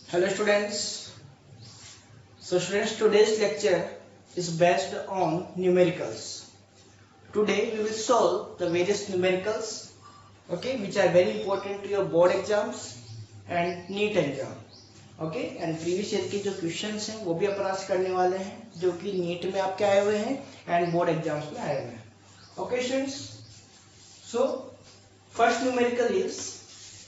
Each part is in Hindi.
Hello students. So students, today's lecture is based on numericals. Today we will solve the various numericals, okay, which are very important to your board exams and NEET exam. Okay and previous year के जो क्वेश्चंस हैं वो भी अपन आज करने वाले हैं जो कि नीट में आपके आए हुए हैं एंड बोर्ड एग्जाम्स में आए हुए हैं. Okay students, so first numerical is,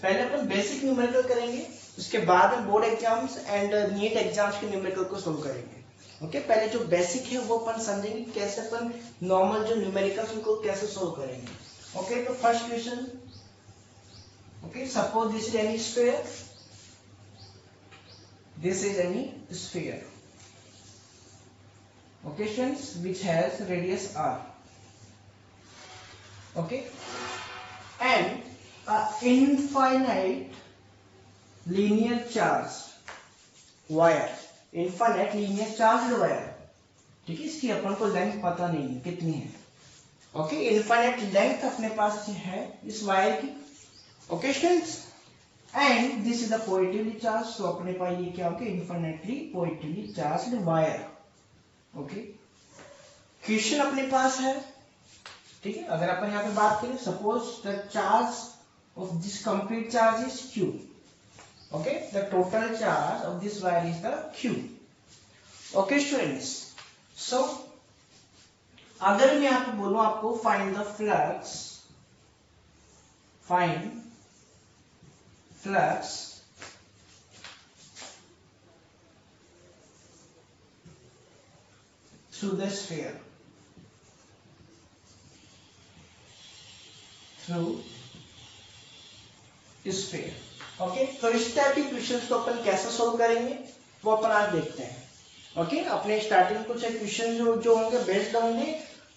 पहले अपन बेसिक न्यूमेरिकल करेंगे, उसके बाद में board exams and NEET exams के न्यूमेरिकल को सोल्व करेंगे. ओके पहले जो बेसिक है वो अपन समझेंगे कैसे अपन नॉर्मल जो न्यूमेरिकल्स उनको कैसे सोल्व करेंगे. ओके तो first question, okay suppose this is N E square. This is any sphere, okay students, which has radius r, okay, and infinite linear charge wire, infinite linear charged wire. ठीक है, इसकी अपन को लेंथ पता नहीं है कितनी है. ओके इनफाइनाइट लेंथ अपने पास है इस वायर की. Okay students, and this is the positively charge. So अपने पास ये क्या होगा, infinitely positively charged wire. Okay question अपने पास है, ठीक है. अगर अपन यहाँ पे बात करें, suppose the charge of this complete charge is q. Okay the total charge of this wire is the q. Okay students, so अगर मैं यहाँ पे बोलूं आपको find the flux, find flux through the sphere, through sphere. Okay तो इस टाइप के क्वेश्चंस को अपन कैसे सोल्व करेंगे वो अपन आज देखते हैं. ओके अपने स्टार्टिंग कुछ क्वेश्चन जो होंगे बेस्ड होंगे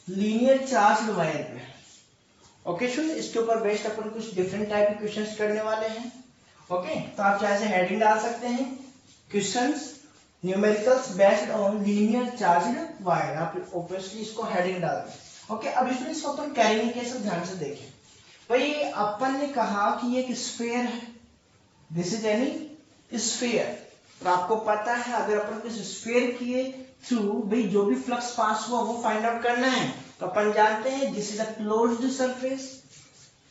लीनियर चार्ज वायर पे. ओके सुन, इसके ऊपर बेस्ड अपन कुछ डिफरेंट टाइप के क्वेश्चंस करने वाले हैं. ओके तो आप चाहे से हेडिंग डाल सकते हैं, questions numericals based on linear charged wire. आप ऑब्वियसली इसको हेडिंग डाल दें. ओके अब इसमें इसको अपन करेंगे कैसे, ध्यान से देखें. भाई अपन ने कहा कि ये एक स्फीयर है, दिस इज एनी स्फीयर. और आपको पता है अगर अपन किस स्फीयर के थ्रू भाई जो भी फ्लक्स पास हुआ वो फाइंड आउट करना है, तो अपन जानते हैं this is a closed surface,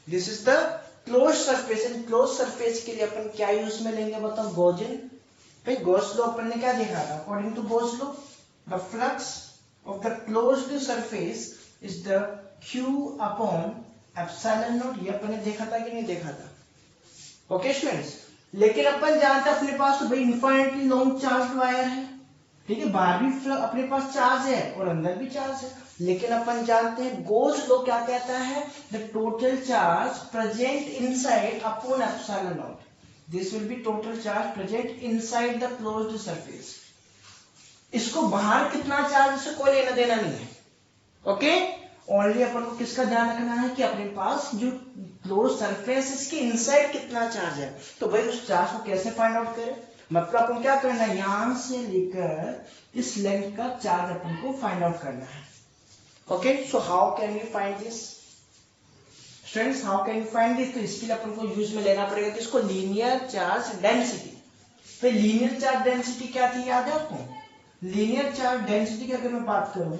this is the close surface. And close surface के लिए अपन क्या यूज में लेंगे बताओ, गॉसियन. भाई गॉस लॉ अपन ने क्या देखा था, according to Gauss law the flux of the closed surface is the q upon epsilon naught. ये अपन ने देखा था कि नहीं देखा था. ओके स्टूडेंट्स, लेकिन अपन जानते हैं अपने पास तो भाई इनफाइनाइटली लॉन्ग चार्ज वायर है, ठीक है. बाहर भी अपने पास चार्ज है और अंदर भी चार्ज है, लेकिन अपन जानते हैं गॉस लॉ क्या कहता है, the total charge present inside upon epsilon not. This will B total charge present inside the closed surface. इसको बाहर कितना चार्ज से कोई लेना देना नहीं है. ओके ओनली अपन को किसका ध्यान रखना है कि अपने पास जो क्लोज सरफेस इसके इनसाइड कितना चार्ज है. तो भाई उस चार्ज को कैसे फाइंड आउट करें, मतलब अपन क्या करना है, यहां से लेकर इस लेंथ का चार्ज अपन को फाइंड आउट करना है. Okay so how can we find this students, how can we find this. तो इसके लिए अपन को यूज में लेना पड़ेगा किसको, लीनियर चार्ज डेंसिटी. तो लीनियर चार्ज डेंसिटी क्या थी याद है आपको, लीनियर चार्ज डेंसिटी की अगर मैं बात करूं,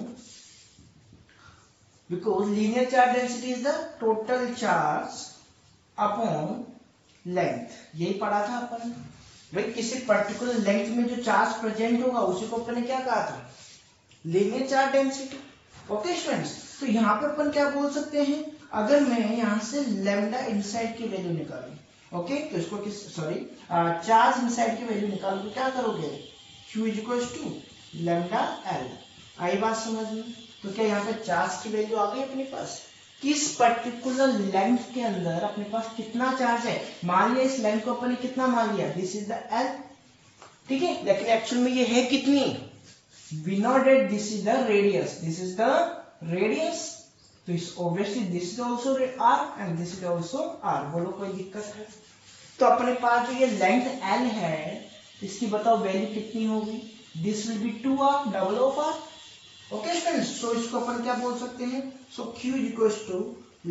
because linear charge density is the total charge upon length. यही पढ़ा था अपन. भाई किसी पर्टिकुलर लेंथ में जो चार्ज प्रेजेंट होगा उसी को अपन ने क्या कहा था, linear charge density. Okay students, तो यहाँ पे अपन क्या बोल सकते हैं, अगर मैं यहाँ से लैम्डा इनसाइड की वैल्यू निकालूं, ओके तो इसको किस सॉरी चार्ज इनसाइड की वैल्यू निकालूं तो क्या करोगे, q is equals to lambda L. आई बात समझ में. तो क्या यहाँ पे चार्ज की वैल्यू आ गई अपने पास, किस पर्टिकुलर लेंथ के अंदर अपने पास कितना चार्ज है. मान लिया इस लेंथ को अपन ने कितना मान लिया, दिस इज द एल, ठीक है. लेकिन एक्चुअल में ये है कितनी, we know that this is the radius, this is the radius. तो इस obviously this is also r and this is also r. बोलो कोई दिक्कत है. तो अपने पास जो ये लेंथ l है इसकी बताओ वैल्यू कितनी होगी, this will be 2r double of r. Okay students, so इसको अपन क्या बोल सकते हैं, सो q is equals to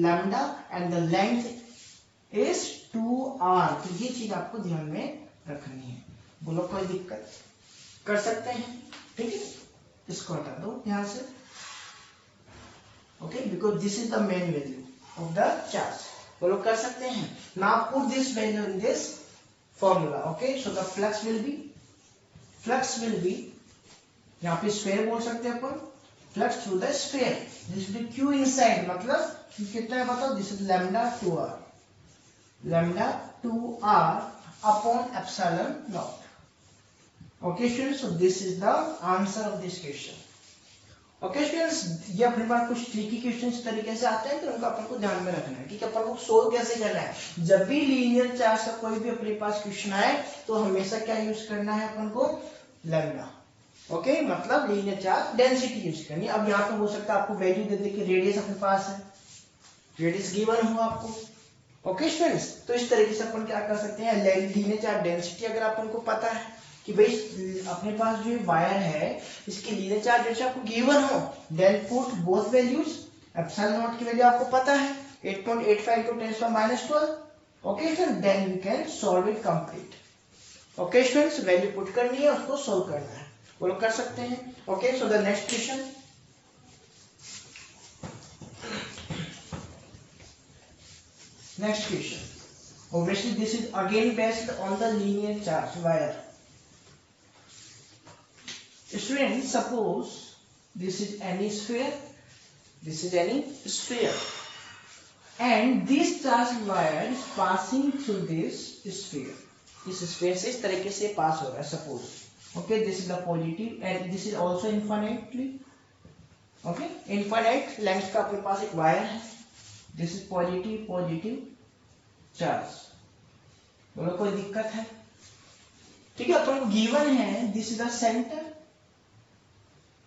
lambda and the length is 2r. तो ये चीज आपको ध्यान में रखनी है. बोलो कोई दिक्कत, कर सकते हैं, ठीक है। इसको हटा दो यहाँ से, okay, because this is the main value of the charge. बोलो कर सकते हैं। Now put this value in this formula, okay. So the flux will be यहाँ पे स्फीयर बोल सकते हैं अपन, flux through the sphere, this will be Q inside, मतलब कितना है बताओ, this is lambda 2r, lambda 2r upon epsilon naught. Okay students, so this is the answer of this question. Okay students, ये अपने पास कुछ ट्रिकी क्वेश्चन इस तरीके से आते हैं तो उनको अपन को ध्यान में रखना है, ठीक है। अपन को सोल्व कैसे करना है, जब भी लीनियर चार्ज का कोई भी अपने पास क्वेश्चन आए तो हमेशा क्या यूज करना है अपन को, लैम्डा, ओके, मतलब लीनियर चार्ज डेंसिटी यूज करनी है। अब यहाँ पे हो सकता है आपको वैल्यू दे दे कि रेडियस अपने पास है, रेडियस गिवन हो आपको, ओके स्टूडेंट्स। तो इस तरीके से अपन क्या कर सकते हैं, लीनियर चार्ज डेंसिटी अगर अपन को पता है कि भाई अपने पास जो वायर है इसकी लीनियर चार्ज डेंसिटी आपको गिवन हो, then put both values, epsilon naught की वैल्यू आपको पता है 8.85 × 10⁻12, okay sir, then we can solve it complete. Okay students, value put करनी है, उसको सॉल्व करना है, बोलो कर सकते हैं। Okay, so the next question, next question, obviously this is again based on the linear charge wire. Students, suppose this is any sphere, this is any sphere, and this charged wire is passing through this sphere. इस sphere से इस तरीके से पास हो रहा है, suppose, okay, this is the positive and this is also infinitely, okay, infinite length का अपने पास एक वायर है, this is positive चार्ज, बोलो कोई दिक्कत है, ठीक है। अपन को गिवन है this is the centre,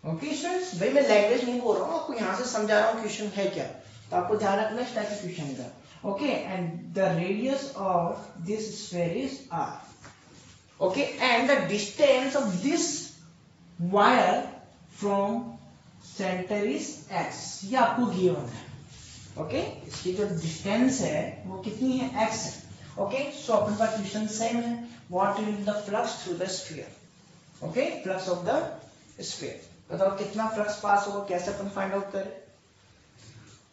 okay students, भाई मैं लैंग्वेज नहीं बोल रहा हूँ, आपको यहाँ से समझा रहा हूँ क्वेश्चन है क्या, तो आपको ध्यान रखना इस टाइप के क्वेश्चन का, okay. And the radius of this sphere is r, okay, and the distance of this wire from centre is x, ये आपको गिवन है, ओके। इसकी जो डिस्टेंस है वो कितनी है, x है, ओके। सो अपन का क्वेश्चन सेम है, what is the flux through the sphere, okay, flux of the sphere, बताओ कितना फ्लक्स पास होगा, कैसे अपन फाइंड आउट करें,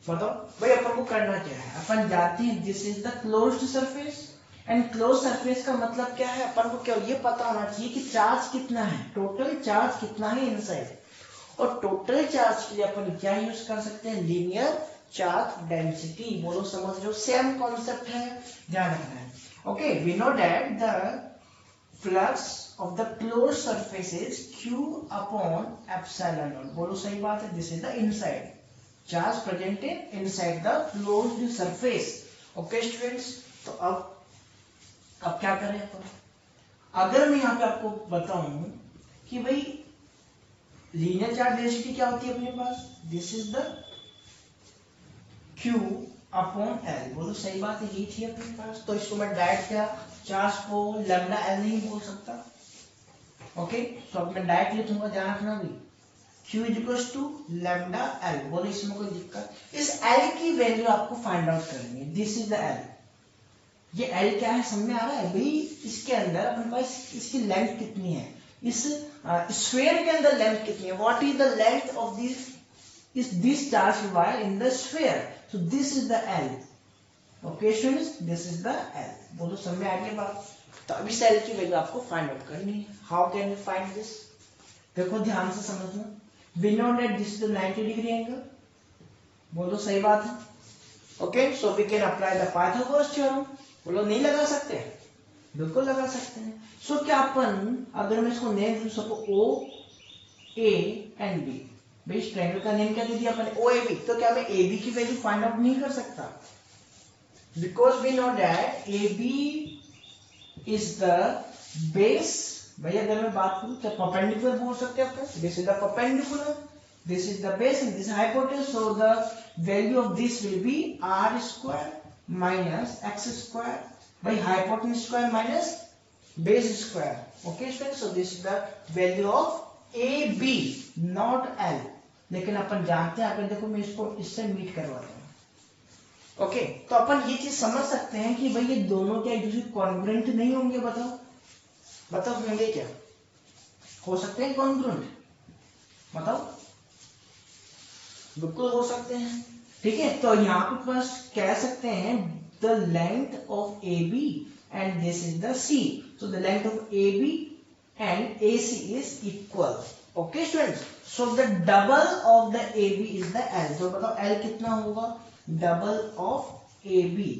बताओ भाई। अपन को करना क्या है, अपन जानते हैं this is the closed surface, and close surface का मतलब क्या है, अपन को क्या ये पता होना चाहिए कि चार्ज कितना है, टोटल चार्ज कितना है इनसाइड, और टोटल चार्ज के लिए अपन क्या यूज कर सकते हैं, लीनियर चार्ज डेंसिटी, बोलो समझ लो, सेम कॉन्सेप्ट है, ध्यान रखना है, okay. We know that the flux of the closed surface is q upon epsilon naught, बोलो सही बात है, this is the inside charge presented inside the closed surface, okay students. तो अब क्या करें अपन, अगर मैं यहाँ पे आपको बताऊं कि भाई लीनियर चार्ज डेंसिटी क्या होती है अपने पास, this is the Q upon L, बोलो सही बात है, ये थी अपने पास, तो इसको मैं डायरेक्ट क्या चार्ज को लैम्डा L नहीं बोल सकता, ओके। तो अब मैं डायरेक्ट लिखूंगा, ध्यान रखना भी, Q is to lambda L, बोलो इसमें कोई दिक्कत, इस L की वैल्यू आपको फाइंड आउट करनी है, दिस इज द L, ये L क्या है समझ में आ रहा है भाई, इसके अंदर अपने पास इसकी लेंथ कितनी है, इस स्फीयर के अंदर लेंथ कितनी है, what is the length of this is this charged wire in the sphere, so this is the L, okay students, this is the L, बोलो समझ में आ गई बात। तो अभी इस L की वैल्यू आपको फाइंड आउट करनी है, how can we find this, देखो ध्यान से समझना, we know that this is the 90 degree angle, बोलो सही बात है, okay, so we can apply the Pythagoras theorem, बोलो नहीं लगा सकते, बिल्कुल लगा सकते हैं। so क्या अपन अगर मैं इसको नेम दूं, suppose O A and B, भाई इस ट्रायंगल का नेम क्या दे दिया अपने, OAB, तो क्या मैं AB की वैल्यू फाइंड आउट नहीं कर सकता, because we know that AB is the base, भाई अगर मैं बात करूं तो परपेंडिकुलर बोल सकते हैं अपन, this is the perpendicular, this is the base and this hypotenuse, so the value of this will be r square minus x square, भाई hypotenuse square minus base square, okay students, so this is the value of AB not L, लेकिन अपन जानते हैं, अगर देखो मैं इसको इससे मीट करवाता हूँ, ओके, तो अपन ये चीज समझ सकते हैं कि भाई ये दोनों क्या एक दूसरे कॉन्ग्रुएंट नहीं होंगे, बताओ बताओ होंगे क्या, हो सकते हैं कॉन्ग्रुएंट, बताओ, बिल्कुल हो सकते हैं। ठीक है, तो यहाँ पे बस कह सकते हैं the length of A B and this is the C, so the length of A B and A C is equal. Okay students, so the double of the A B is the L, तो बताओ एल कितना होगा, double of A B.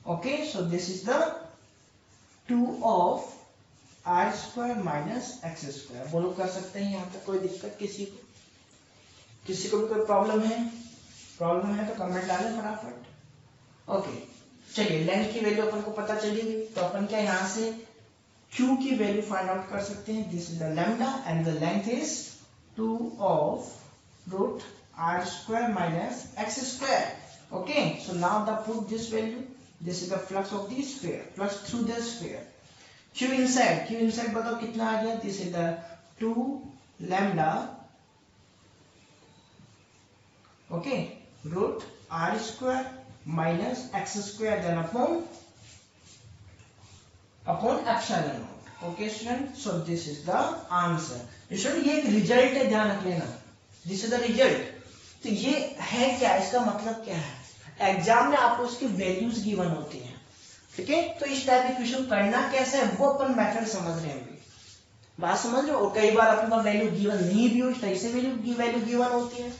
Okay, so this is the 2 of R square minus X square. बोलो कर सकते हैं यहाँ पे, कोई दिक्कत किसी को, किसी को भी कोई प्रॉब्लम है, प्रॉब्लम है तो कमेंट डालें फटाफट। ओके, चलिए लेंथ की वैल्यू अपन को पता चली गई, तो अपन क्या यहाँ से Q की वैल्यू फाइंड आउट कर सकते हैं। This is the lambda and the length is 2 of root R square minus X square. Okay, so now the put this value, this is the flux of the sphere, flux through the sphere. Q inside बताओ कितना आ गया, this is the 2 lambda, okay, root R square minus X square then upon epsilon naught. Okay student, so this is the answer. Student ये एक रिजल्ट है, ध्यान रख लेना, दिस इज द रिजल्ट। तो ये है क्या, इसका मतलब क्या है, एग्जाम में आपको इसकी वैल्यूज गिवन होती हैं। ठीक है, तो इस टाइप के क्वेश्चन करना कैसे है वो अपन मेथड समझ रहे हैं, बात समझ रहे हो। और कई बार अपने पास वैल्यू गिवन नहीं भी हो, इस टाइप से वैल्यू गिवन होती है।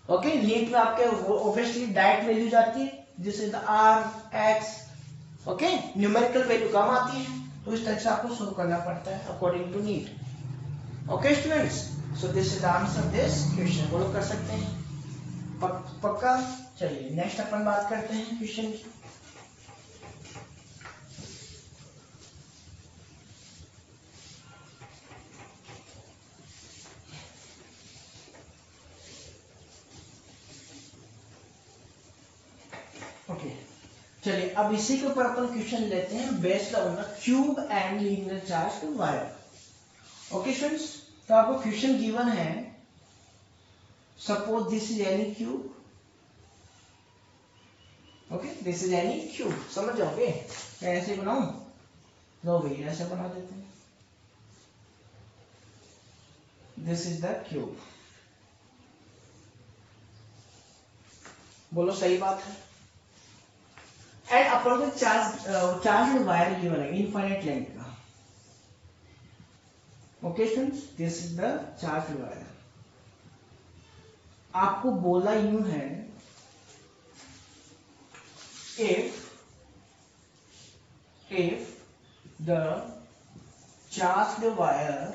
ओके, नीट में आपके ऑब्वियसली डायरेक्ट वैल्यू जाती है, this is the R X, okay, numerical value कम आती है, तो इस तरह से आपको सोल्व करना पड़ता है according to NEET. Okay students, so this is the answer this question, बोलो कर सकते हैं पक्का। चलिए नेक्स्ट अपन बात करते हैं क्वेश्चन की। ओके, चलिए अब इसी के ऊपर अपन क्वेश्चन लेते हैं based on the cube and linear charge wire. Okay students, तो आपको क्वेश्चन गिवन है, suppose this is any cube, okay, this is any cube, समझ जाओगे, ऐसे बनाऊं, लो भाई ऐसे बना देते हैं, दिस इज द क्यूब, बोलो सही बात है। एंड अपन को चार्ज वायर गिवन है इनफाइनाइट लेंथ का। Okay students, this is the charge wire, आपको बोला यूं है, if the charged wire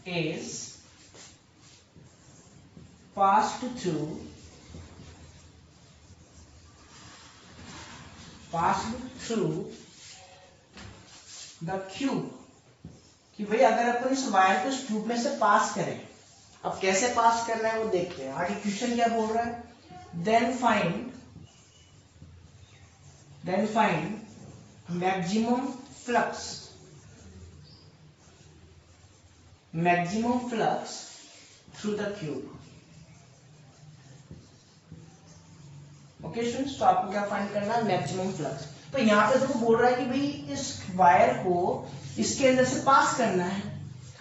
is passed through the cube, कि भाई अगर अपन इस वायर को इस ट्यूब में से पास करें, अब कैसे पास करना है वो देखते हैं। आगे क्वेश्चन क्या बोल रहा है, then find maximum flux through the cube। Okay students, तो आपको क्या फाइंड करना है, मैक्सिमम फ्लक्स। तो यहाँ पे देखो बोल रहा है कि भाई इस वायर को इसके अंदर से पास करना है,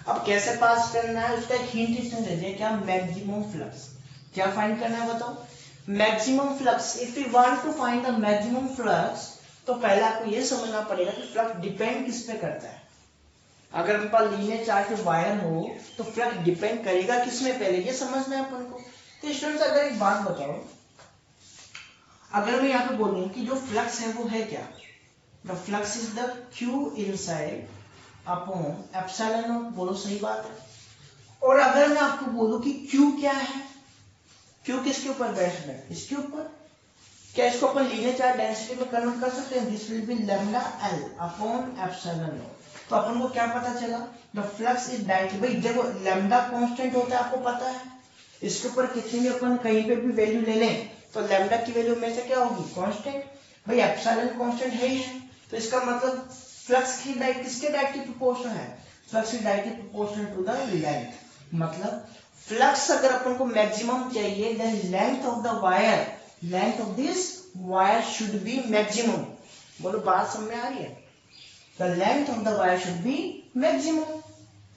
अब कैसे पास करना है उसका एक हिंट इसने दे दिया, क्या, मैक्सिमम फ्लक्स। क्या फाइंड करना है बताओ, maximum flux. If you want to find the maximum flux, तो पहले आपको ये समझना पड़ेगा कि फ्लक्स डिपेंड किस पे करता है। अगर आपके पास लीनियर चार्ज वायर हो तो फ्लक्स डिपेंड करेगा किस में, पहले ये समझना है अपन को। तो स्टूडेंट्स अगर एक बात बताओ, अगर मैं यहाँ पे बोलूं कि जो फ्लक्स है वो है क्या, the flux is the Q inside upon epsilon naught, बोलो सही बात है। और अगर मैं आपको बोलूं कि क्यू क्या है, क्यू किसके ऊपर बेस्ड है, इसके ऊपर, क्या इसको अपन लीनियर चार्ज डेंसिटी में कन्वर्ट कर सकते हैं, this will be lambda L upon epsilon not. तो अपन को क्या पता चला, द फ्लक्स इज डायरेक्टली, भाई देखो लैम्डा कांस्टेंट होता है आपको पता है, इसके ऊपर कितनी भी अपन कहीं पे भी वैल्यू ले लें तो लैम्डा की वैल्यू में से क्या होगी, कांस्टेंट, भाई एप्सिलॉन कांस्टेंट है ही है, तो इसका मतलब फ्लक्स की किसके डायरेक्टली प्रोपोर्शनल है, flux is directly proportional to the length. मतलब फ्लक्स अगर अपन को मैक्सिमम चाहिए, then length of the wire, length of this wire should be maximum. बोलो बात समझ में आ रही है, the length of the wire should be maximum.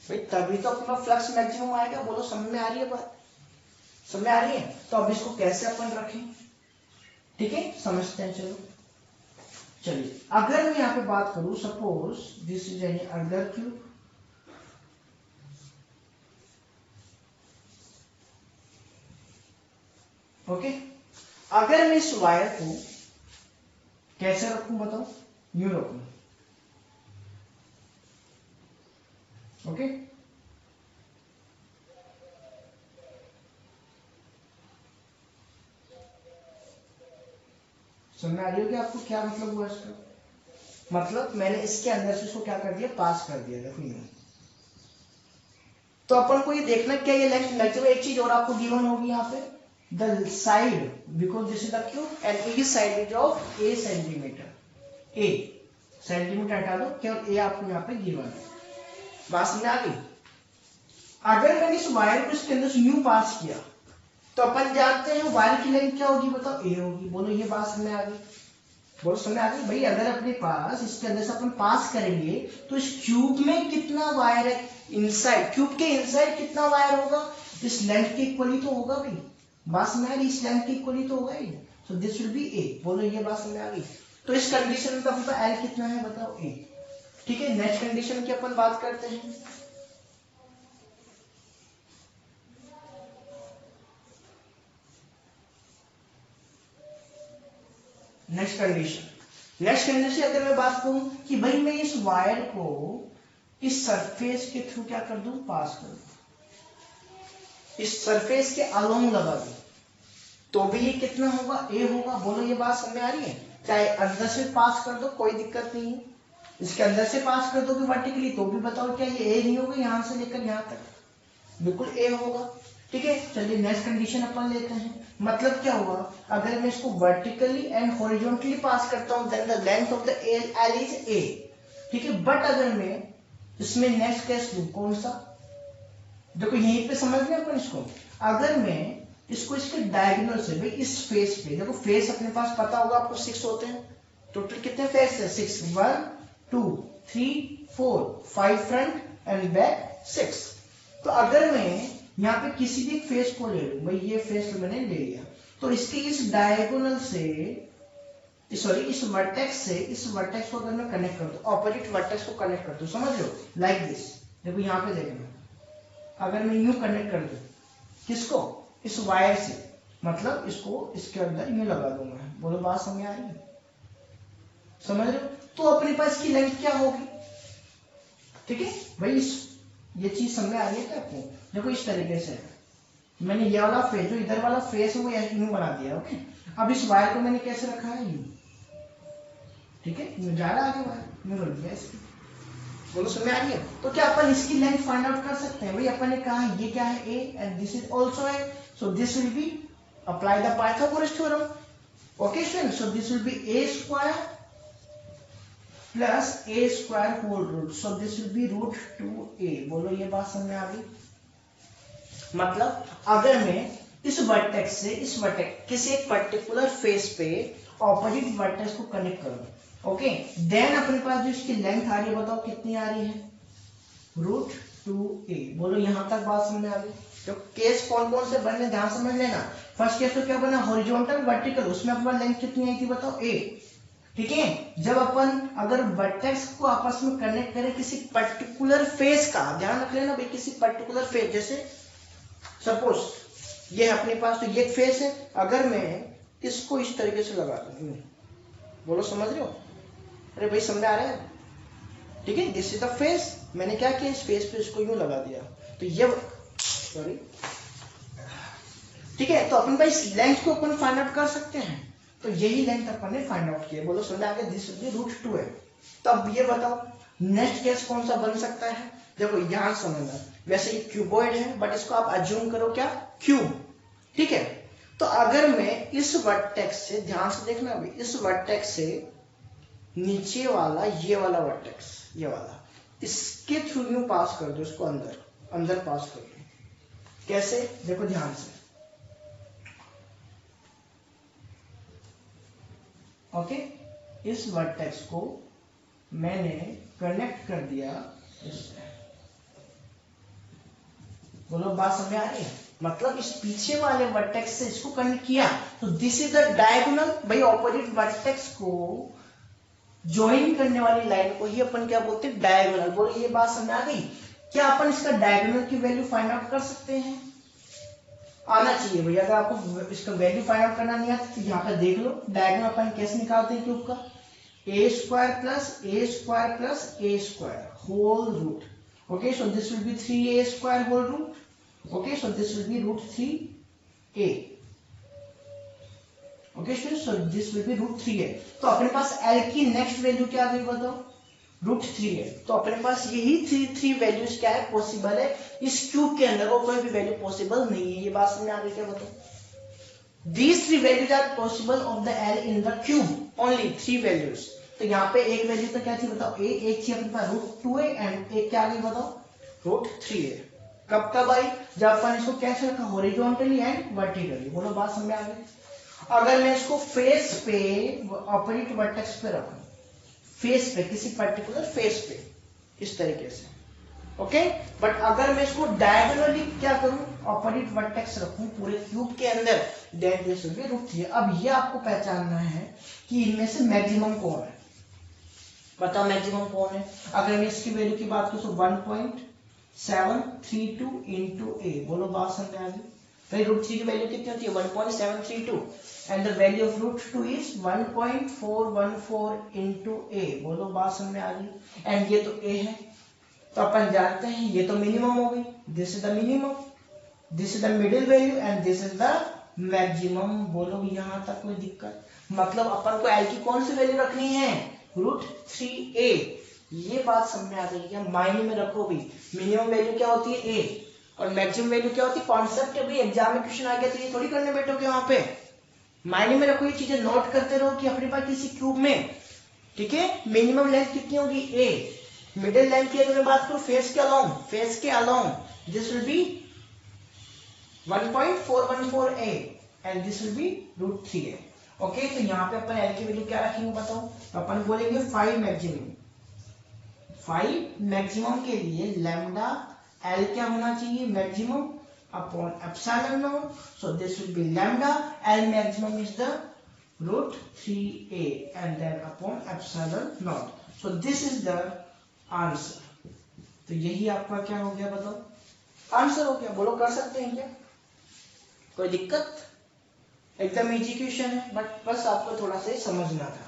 भाई तभी तो अपना फ्लक्स मैक्सिमम आएगा। बोलो समझ में आ रही है बात? समझ में आ रही है? तो अब इसको कैसे अपन रखें? ठीक है, समझते हैं। चलो चलिए, अगर मैं यहाँ पे बात करूं, suppose this is any other cube, okay. अगर मैं इस वायर को कैसे रखूं बताओ? यूं रखूं, ओके। समझ में आ रही होगी आपको क्या मतलब हुआ इसका? मतलब मैंने इसके अंदर से इसको क्या कर दिया, पास कर दिया। देखो ये, तो अपन को ये देखना क्या ये लेंथ मैक्सिमम। एक चीज और आपको गिवन होगी यहाँ पे, the side because this is the cube and is side is of A centimetre. A centimetre हटा दो, केवल ए आपको यहाँ पे गिवन है। बात समझ में आ गई? अगर मैंने इस वायर को इसके अंदर से यूं पास किया तो अपन जानते हैं वायर की लेंथ क्या होगी बताओ? ए होगी। बोलो ये बात समझ में आ गई? बोलो समझ में आ गई? भाई अगर अपने पास इसके अंदर से अपन पास करेंगे तो इस क्यूब में कितना वायर है, इनसाइड क्यूब के इनसाइड कितना वायर होगा, इस लेंथ के इक्वली तो होगा भाई। बात समझ आ रही? इस लेंथ के इक्वली तो होगा ही। सो दिस विल बी ए। बोलो ये बात समझ आ गई? तो इस कंडीशन में अपना एल कितना है बताओ? ए। ठीक है, नेक्स्ट कंडीशन की अपन बात करते हैं। नेक्स्ट कंडीशन अगर मैं बात करूं कि भाई मैं इस वायर को इस सरफेस के थ्रू क्या कर दूं, पास कर दूं, इस सरफेस के अलोंग लगा दूं, तो भी ये कितना होगा? ए होगा। बोलो ये बात समझ में आ रही है? चाहे अंदर से पास कर दो कोई दिक्कत नहीं है, इसके अंदर से पास कर दोगे वर्टिकली तो भी बताओ क्या ये ए नहीं होगा? यहां से लेकर यहां तक बिल्कुल ए होगा। ठीक है, चलिए नेक्स्ट कंडीशन अपन लेते हैं। मतलब क्या हुआ, अगर मैं इसको वर्टिकली एंड हॉरिजॉन्टली पास करता हूं then the length of the L is a. ठीक है, बट अगर मैं इसमें नेक्स्ट केस लूं, कौन सा? देखो यहीं पे समझ लें अपन इसको। अगर मैं इसको इसके डायगोनल से, भाई इस फेस पे, देखो फेस अपने पास पता होगा आपको 6 होते हैं। टोटल कितने फेस है? 6। 1 2 3 4 5 फ्रंट एंड बैक 6। तो अगर मैं यहाँ पे किसी भी फेस को ले लूं, भाई ये फेस मैंने ले लिया, तो इसके इस डायगोनल से, सॉरी इस वर्टेक्स से इस वर्टेक्स को अगर मैं कनेक्ट कर दूं, ऑपोजिट वर्टेक्स को कनेक्ट कर दूं, समझ लो लाइक दिस। देखो यहाँ पे देखना, अगर मैं यूं कनेक्ट कर दूं, किसको? इस वायर से, मतलब इसको इसके अंदर यूं लगा दूंगा। बोलो बात समझ आ रही है? समझ रहे हो? तो अपने पास की लेंथ क्या होगी? ठीक है भाई, ये चीज समझ में आ रही है क्या आपको? देखो इस तरीके से मैंने ये वाला फेस, जो इधर वाला फेस है वो यूं बना दिया। ओके, अब इस वायर को मैंने कैसे रखा है? यूं। ठीक है, यूं जा रहा है आगे वायर, यूं रख दिया इसकी। बोलो समझ में आ रही है? तो क्या अपन इसकी लेंथ फाइंड आउट कर सकते हैं? भाई अपन ने कहा ये क्या है? A and this is also है, so this will be apply the Pythagoras theorem. Okay student, so this will be a square plus a square whole root, so this will be root 2a। बोलो ये बात समझ में आ गई? मतलब अगर मैं इस वर्टेक्स से इस वर्टेक्स किसी एक पर्टिकुलर फेस पे ऑपोजिट वर्टेक्स को कनेक्ट करूं, ओके, देन अपने पास जो इसकी लेंथ आ रही है बताओ कितनी आ रही है? Root 2a। बोलो यहां तक बात समझ में आ गई? तो केस कौन कौन से बने ध्यान समझ लेना। फर्स्ट केस तो क्या बना? हॉरिजॉन्टल वर्टिकल, उसमें अपना लेंथ कितनी आई थी बताओ? a। ठीक है, जब अपन अगर वर्टेक्स को आपस में कनेक्ट करें किसी पर्टिकुलर फेस का, ध्यान रख लेना भाई, किसी पर्टिकुलर फेस, जैसे सपोज ये है अपने पास, तो ये एक फेस है, अगर मैं इसको इस तरीके से लगा दूं, बोलो समझ रहे हो? अरे भाई समझ आ रहा है? ठीक है, दिस इज द फेस, मैंने क्या किया, इस फेस पे इसको यूं लगा दिया, तो ये सॉरी, ठीक है, तो अपन भाई इस लेंथ को अपन फाइंड आउट कर सकते हैं। तो यही लेंथ अपन ने फाइंड आउट किया। बोलो समझ आ गया? दिस विल बी रूट 2 है। तो अब ये बताओ नेक्स्ट केस कौन सा बन सकता है? देखो यहां समझना, वैसे ये क्यूबॉइड है बट इसको आप अज्यूम करो क्या? क्यूब। ठीक है, तो अगर मैं इस वर्टेक्स से, ध्यान से देखना अभी, इस वर्टेक्स से नीचे वाला ये वाला वर्टेक्स, ये वाला, इसके थ्रू यूं पास कर दो, इसको अंदर अंदर पास कर दो। कैसे? देखो ध्यान से, ओके, इस वर्टेक्स को मैंने कनेक्ट कर दिया इससे। बोलो बात समझ आ रही है? मतलब इस पीछे वाले वर्टेक्स से इसको कनेक्ट किया, तो दिस इज द डायगोनल। भाई ऑपोजिट वर्टेक्स को ज्वाइन करने वाली लाइन को ही अपन क्या बोलते हैं? डायगोनल। बोलो ये बात समझ आ गई? क्या अपन इसका डायगोनल की वैल्यू फाइंड आउट कर सकते हैं? आना चाहिए भैया। अगर आपको इसका वैल्यू फाइंड आउट करना नहीं आता तो यहाँ पे देख लो, डायगोनल अपन कैसे निकालते हैं क्यूब का? A square plus a square whole root. Okay, so this will be 3a square whole root. Okay, so this will be root 3a। Okay student, so this will be root 3a। तो अपने पास l की नेक्स्ट वैल्यू क्या आ गई बताओ? Root 3a। तो अपने पास यही थ्री वैल्यूज क्या है? पॉसिबल है इस क्यूब के अंदर, और कोई भी वैल्यू पॉसिबल नहीं है। ये बात समझ आ गई क्या बताओ? These three values are possible of the L in the cube. Only three values. तो यहाँ पे एक वैल्यू तो क्या थी बताओ? a। एक थी अपने पास रूट 2a एंड एक क्या आ गई बताओ? Root 3a। कब कब आई? जब अपन इसको कैसे रखा? Horizontally and vertically. बोलो बात समझ आ गई? अगर मैं इसको फेस पे ऑपोजिट वर्टेक्स पे रखूं, फेस पे, किसी पर्टिकुलर फेस पे, इस तरीके से, ओके। बट अगर मैं इसको डायगोनली क्या करूं? ऑपोजिट वर्टेक्स रखूं पूरे क्यूब के अंदर, then this will be root 3। अब ये आपको पहचानना है कि इनमें से मैक्सिमम कौन है। बताओ मैक्सिमम कौन है? अगर मैं इसकी वैल्यू की बात करूं तो 1.732 इंटू ए। बोलो बात समझ आ गई? भाई रूट 3 की वैल्यू कितनी होती है? 1.732 and the value of root 2 is 1.414 into a. बोलो बात समझ में आ गई? एंड ये तो ए है, तो अपन जानते हैं ये तो मिनिमम हो गई। This is the minimum, this is the middle value and this is the maximum. बोलो यहां तक कोई दिक्कत? मतलब अपन को एल की कौन सी वैल्यू रखनी है? Root 3a। ये बात समझ में आ गई क्या? मायने में रखो भी, मिनिमम वैल्यू क्या होती है? a, और मैक्सिमम वैल्यू क्या होती है? कॉन्सेप्ट है भाई, एग्जाम में क्वेश्चन आ गया तो ये थोड़ी करने बैठोगे वहां पे। मायने में रखो, ये चीजें नोट करते रहो कि अपने पास किसी क्यूब में, ठीक है, मिनिमम लेंथ कितनी होगी? a। मिडिल लेंथ की अगर मैं बात करूं फेस के along, this will be 1.414a and this will be root 3a। Okay, तो यहाँ पे अपन एल की वैल्यू क्या रखेंगे बताओ? तो अपन बोलेंगे 5 मैक्सिमम। 5 मैक्सिमम के लिए लैम्डा एल क्या होना चाहिए? Maximum upon epsilon naught. So this will be lambda L maximum is the root 3a and then upon epsilon naught. So this is the answer. तो यही आपका क्या हो गया बताओ? आंसर हो गया। बोलो कर सकते हैं क्या? कोई दिक्कत? एकदम इजी क्वेश्चन है, बट बस आपको थोड़ा सा समझना था,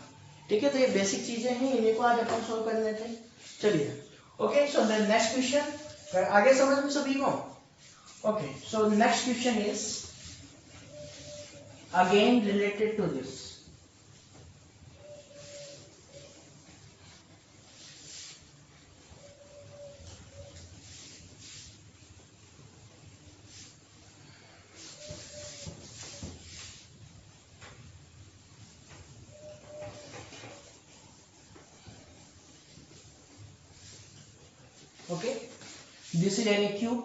ठीक है। तो ये बेसिक चीजें हैं, इन्हीं को आज अपन सोल्व करने थे। चलिए, okay, so the next question आगे समझ में सभी को? Okay, so next question is again related to this. Okay, this is any cube.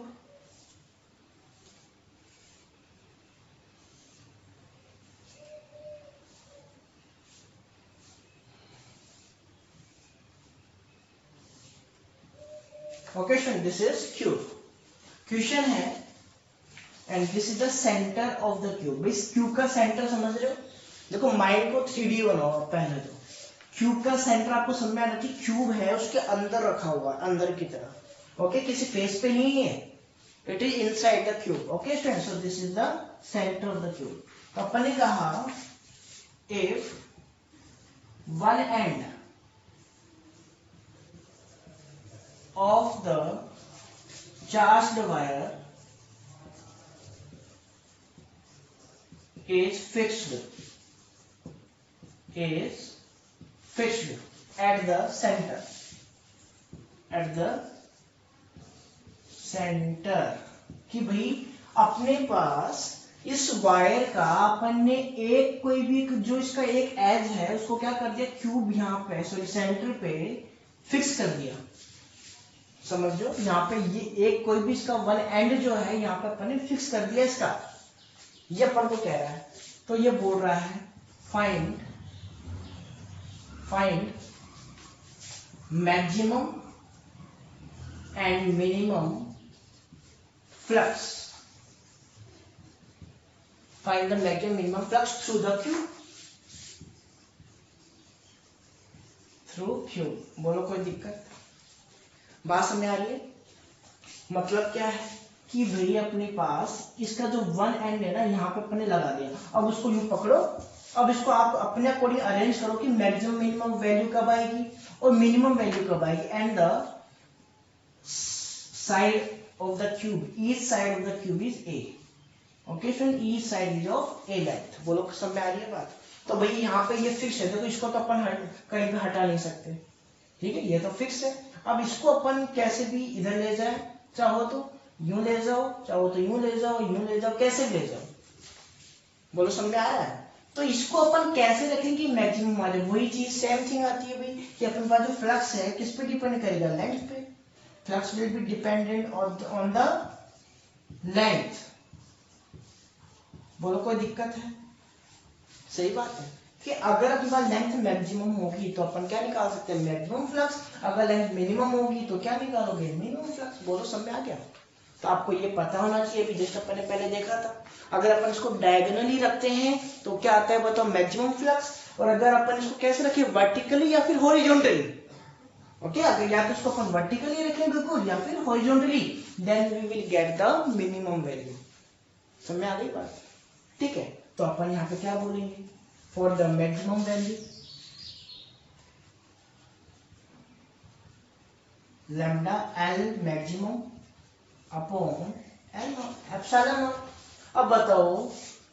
Okay, so this is cube. Question है and this is the centre of the cube. इस क्यूब का सेंटर समझ रहे हो? देखो माइंड को 3D बनाओ पहले तो। क्यूब का सेंटर आपको समझ में आना चाहिए, क्यूब है उसके अंदर रखा हुआ, अंदर की तरफ, ओके, किसी फेस पे नहीं है, it is inside the cube. Okay student, so this is the centre of the cube. तो अपन ने कहा if one end of the charged wire is fixed at the center कि भाई अपने पास इस वायर का अपन ने एक कोई भी जो इसका एक एज है उसको क्या कर दिया? क्यूब यहाँ पे सॉरी सेंटर पे फिक्स कर दिया। समझ लो यहाँ पे ये एक कोई भी इसका वन एंड जो है यहाँ पे अपन ने फिक्स कर दिया इसका। ये अपन को कह रहा है, तो ये बोल रहा है find maximum and minimum flux, find the maximum minimum flux through the cube, through cube. बोलो कोई दिक्कत? बात समझ आ रही है? मतलब क्या है कि भाई अपने पास इसका जो वन एंड है ना, यहाँ पे अपने लगा दिया, अब उसको यूं पकड़ो, अब इसको आप अपने अकॉर्डिंग अरेंज करो कि मैक्सिमम मिनिमम वैल्यू कब आएगी और मिनिमम वैल्यू कब आएगी, and the side of the cube, each side of the cube is a. Okay friend, each side is of A length. बोलो समझ में आ रही है बात? तो भाई यहाँ पे ये फिक्स है, तो इसको तो अपन कहीं पे हटा नहीं सकते, ठीक है, ये तो फिक्स है। अब इसको अपन कैसे भी इधर ले जाए, चाहो तो यूं ले जाओ, चाहो तो यूं ले जाओ, यूं ले जाओ, कैसे भी ले जाओ। बोलो समझ में आ रहा है? तो इसको अपन कैसे रखेंगे मैक्सिमम वाले, वही चीज सेम थिंग आती है भाई कि अपन पास जो फ्लक्स है किस पे डिपेंड करेगा, लेंथ पे। Flux will be dependent on the length. बोलो कोई दिक्कत है? सही बात है कि अगर अपने पास लेंथ मैक्सिमम होगी तो अपन क्या निकाल सकते हैं, मैक्सिमम फ्लक्स। अगर लेंथ मिनिमम होगी तो क्या निकालोगे, मिनिमम फ्लक्स। बोलो समझ में आ गया? तो आपको ये पता होना चाहिए, अभी जस्ट अपन ने पहले देखा था। अगर अपन इसको डायगोनली रखते हैं तो क्या आता है बताओ, मैक्सिमम फ्लक्स। और अगर अपन इसको कैसे रखें, वर्टिकली या फिर हॉरिजॉन्टली, ओके, अगर या तो इसको अपन वर्टिकली रखें बिल्कुल या फिर horizontally, then we will get the minimum value. समझ में आ गई बात? ठीक है, तो अपन यहाँ पे क्या बोलेंगे, for the maximum value lambda L maximum upon L not epsilon naught. अब बताओ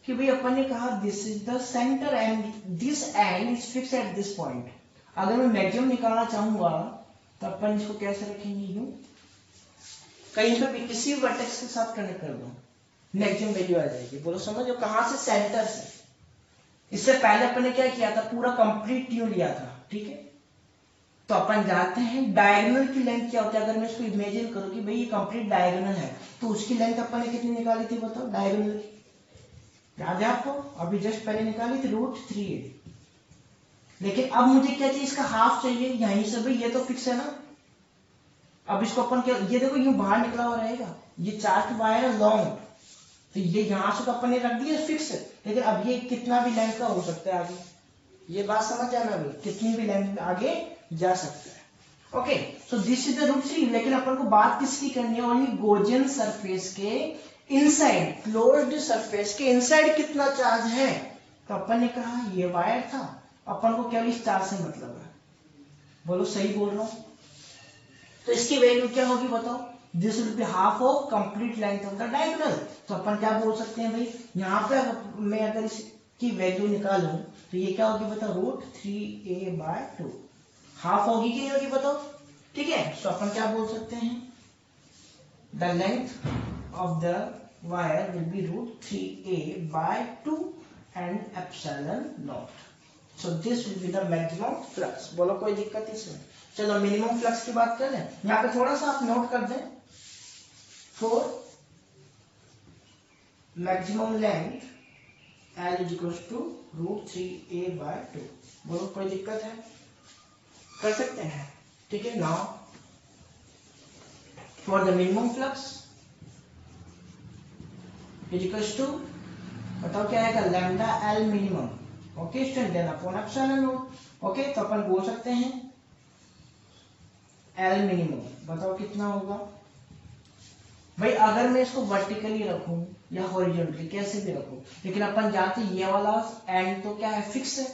कि भाई अपन ने कहा this is the centre and this and is fix at this point. अगर मैं मैक्सिमम निकालना चाहूंगा तो अपन इसको कैसे रखेंगे, यूं कहीं पे भी किसी वर्टेक्स के साथ कनेक्ट कर दो, मैक्सिमम वैल्यू आ जाएगी। बोलो समझो कहां से, सेंटर से। इससे पहले अपन ने क्या किया था, पूरा कंप्लीट ट्यूब लिया था, ठीक है। तो अपन जानते हैं डायगोनल की लेंथ क्या होती है। अगर मैं इसको इमेजिन करूं कि भाई ये कंप्लीट डायगोनल है, तो उसकी लेंथ अपन ने कितनी निकाली थी बताओ, डायगोनल की याद है आपको, अभी जस्ट पहले निकाली थी √3। लेकिन अब मुझे क्या चाहिए, इसका हाफ चाहिए यहीं से, भाई ये तो फिक्स है ना। अब इसको अपन क्या, ये देखो यूं बाहर निकला हुआ रहेगा, ये चार्ट वायर है लॉन्ग, तो ये यहां से तो अपन ने रख दिया फिक्स है। लेकिन अब ये कितना भी लेंथ का हो सकता है आगे, ये बात समझ जाना भाई, कितनी भी लेंथ में आगे जा सकता है। Okay, so this is the √3। लेकिन अपन को बात किसकी करनी है, ओनली गॉसियन सरफेस के इनसाइड, क्लोज्ड सरफेस के इनसाइड कितना चार्ज है। तो अपन ने कहा ये वायर था, अपन को केवल इस चार्ज से मतलब है। बोलो सही बोल रहा हूं? तो इसकी वैल्यू क्या होगी बताओ, this will be half of complete length of the diagonal. तो अपन क्या बोल सकते हैं भाई, यहाँ पे मैं अगर इसकी वैल्यू निकालूं तो ये क्या होगी बताओ, √3a/2। हाफ होगी कि नहीं होगी बताओ, ठीक है। तो अपन क्या बोल सकते हैं, the length of the wire will be √3a/2 and epsilon naught. So this will be the maximum flux. बोलो कोई दिक्कत इसमें? चलो मिनिमम फ्लक्स की बात कर लें। यहाँ पे थोड़ा सा आप नोट कर दें, for maximum length L is equals to √3a/2। बोलो कोई दिक्कत है? कर सकते हैं, ठीक है। Now for the minimum flux is equals to, बताओ क्या आएगा, lambda L minimum, okay student, then upon epsilon naught. Okay, तो अपन बोल सकते हैं L मिनिमम, बताओ कितना होगा भाई। अगर मैं इसको वर्टिकली रखूं या हॉरिजॉन्टली, कैसे भी रखूं, लेकिन अपन जानते हैं ये वाला एंड तो क्या है, फिक्स है,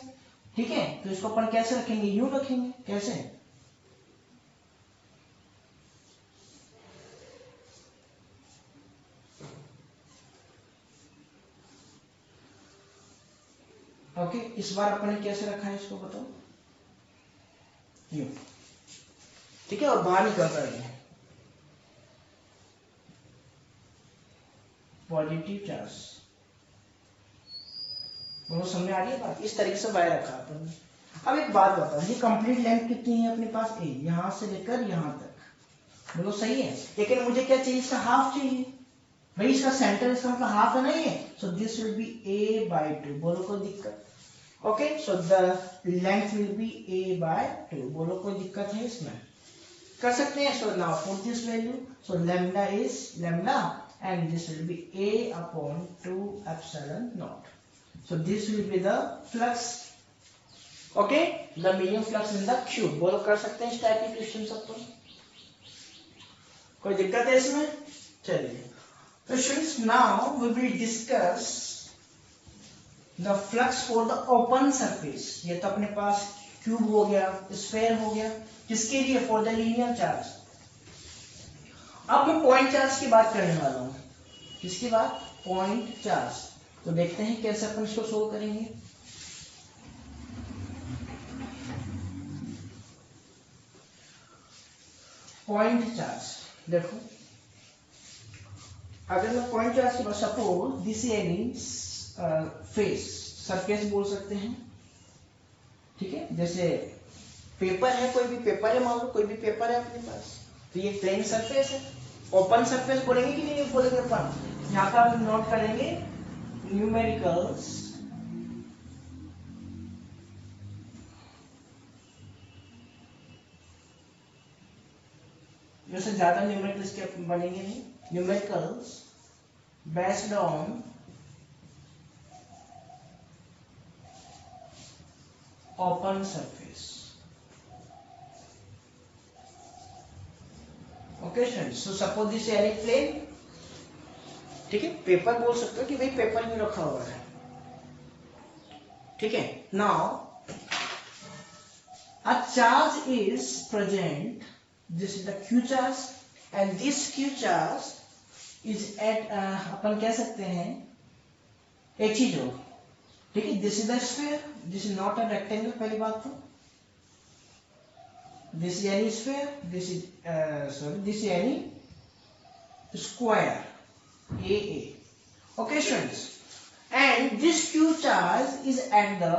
ठीक है। तो इसको अपन कैसे रखेंगे, यूं रखेंगे, कैसे, ओके। इस बार अपन ने कैसे रखा है इसको बताओ, यूं, ठीक है। और बाहर निकल रहा है पॉजिटिव चार्ज। बोलो समझ आ रही है बात? इस तरीके से वायर रखा अपन ने। अब एक बात बताओ, ये कंप्लीट लेंथ कितनी है अपने पास, ए, यहां से लेकर यहां तक। बोलो सही है, लेकिन मुझे क्या चाहिए, इसका हाफ चाहिए भाई, इसका सेंटर, इसका मतलब हाफ है ना ये। So this will B a/2। बोलो कोई दिक्कत? Okay, so the length will be a by 2. बोलो कोई दिक्कत है इसमें? कर सकते हैं. So now put this value. So lambda is lambda and this will be a upon 2 epsilon naught. So this will be the flux. Okay, the medium flux in the cube. बोलो कर सकते हैं इस टाइप की क्वेश्चन सबको? कोई दिक्कत है इसमें? चलिए, तो students now we will discuss the flux for the open surface. ये तो अपने पास क्यूब हो गया, स्फेयर हो गया. किसके लिए? For the linear charge. अब मैं पॉइंट चार्ज की बात करने वाला हूं. किसकी बात? Point charge. तो देखते हैं कैसे अपन इसको सोल्व करेंगे. पॉइंट चार्ज देखो, अगर मैं पॉइंट चार्ज की बात, suppose this any face surface बोल सकते हैं. ठीक है, जैसे पेपर है, कोई भी पेपर है, मान लो कोई भी पेपर है अपने पास, तो ये प्लेन सरफेस है. ओपन सरफेस बोलेंगे कि नहीं बोलेंगे अपन? यहाँ पर हम नोट करेंगे न्यूमेरिकल्स. जैसे ज्यादा न्यूमेरिकल्स के बनेंगे नहीं. Numericals based on open surface. Okay students, so suppose this any plane. ठीक है, पेपर बोल सकते हो कि भाई पेपर में रखा हुआ है. ठीक है, now a charge is present. This is the Q charge and this Q charge is at, अपन कह सकते हैं एक चीज हो. ठीक है, this is the sphere, this is not a rectangle. पहली बात तो this is any sphere, this is this is any square AA. Okay students, and this q charge is at the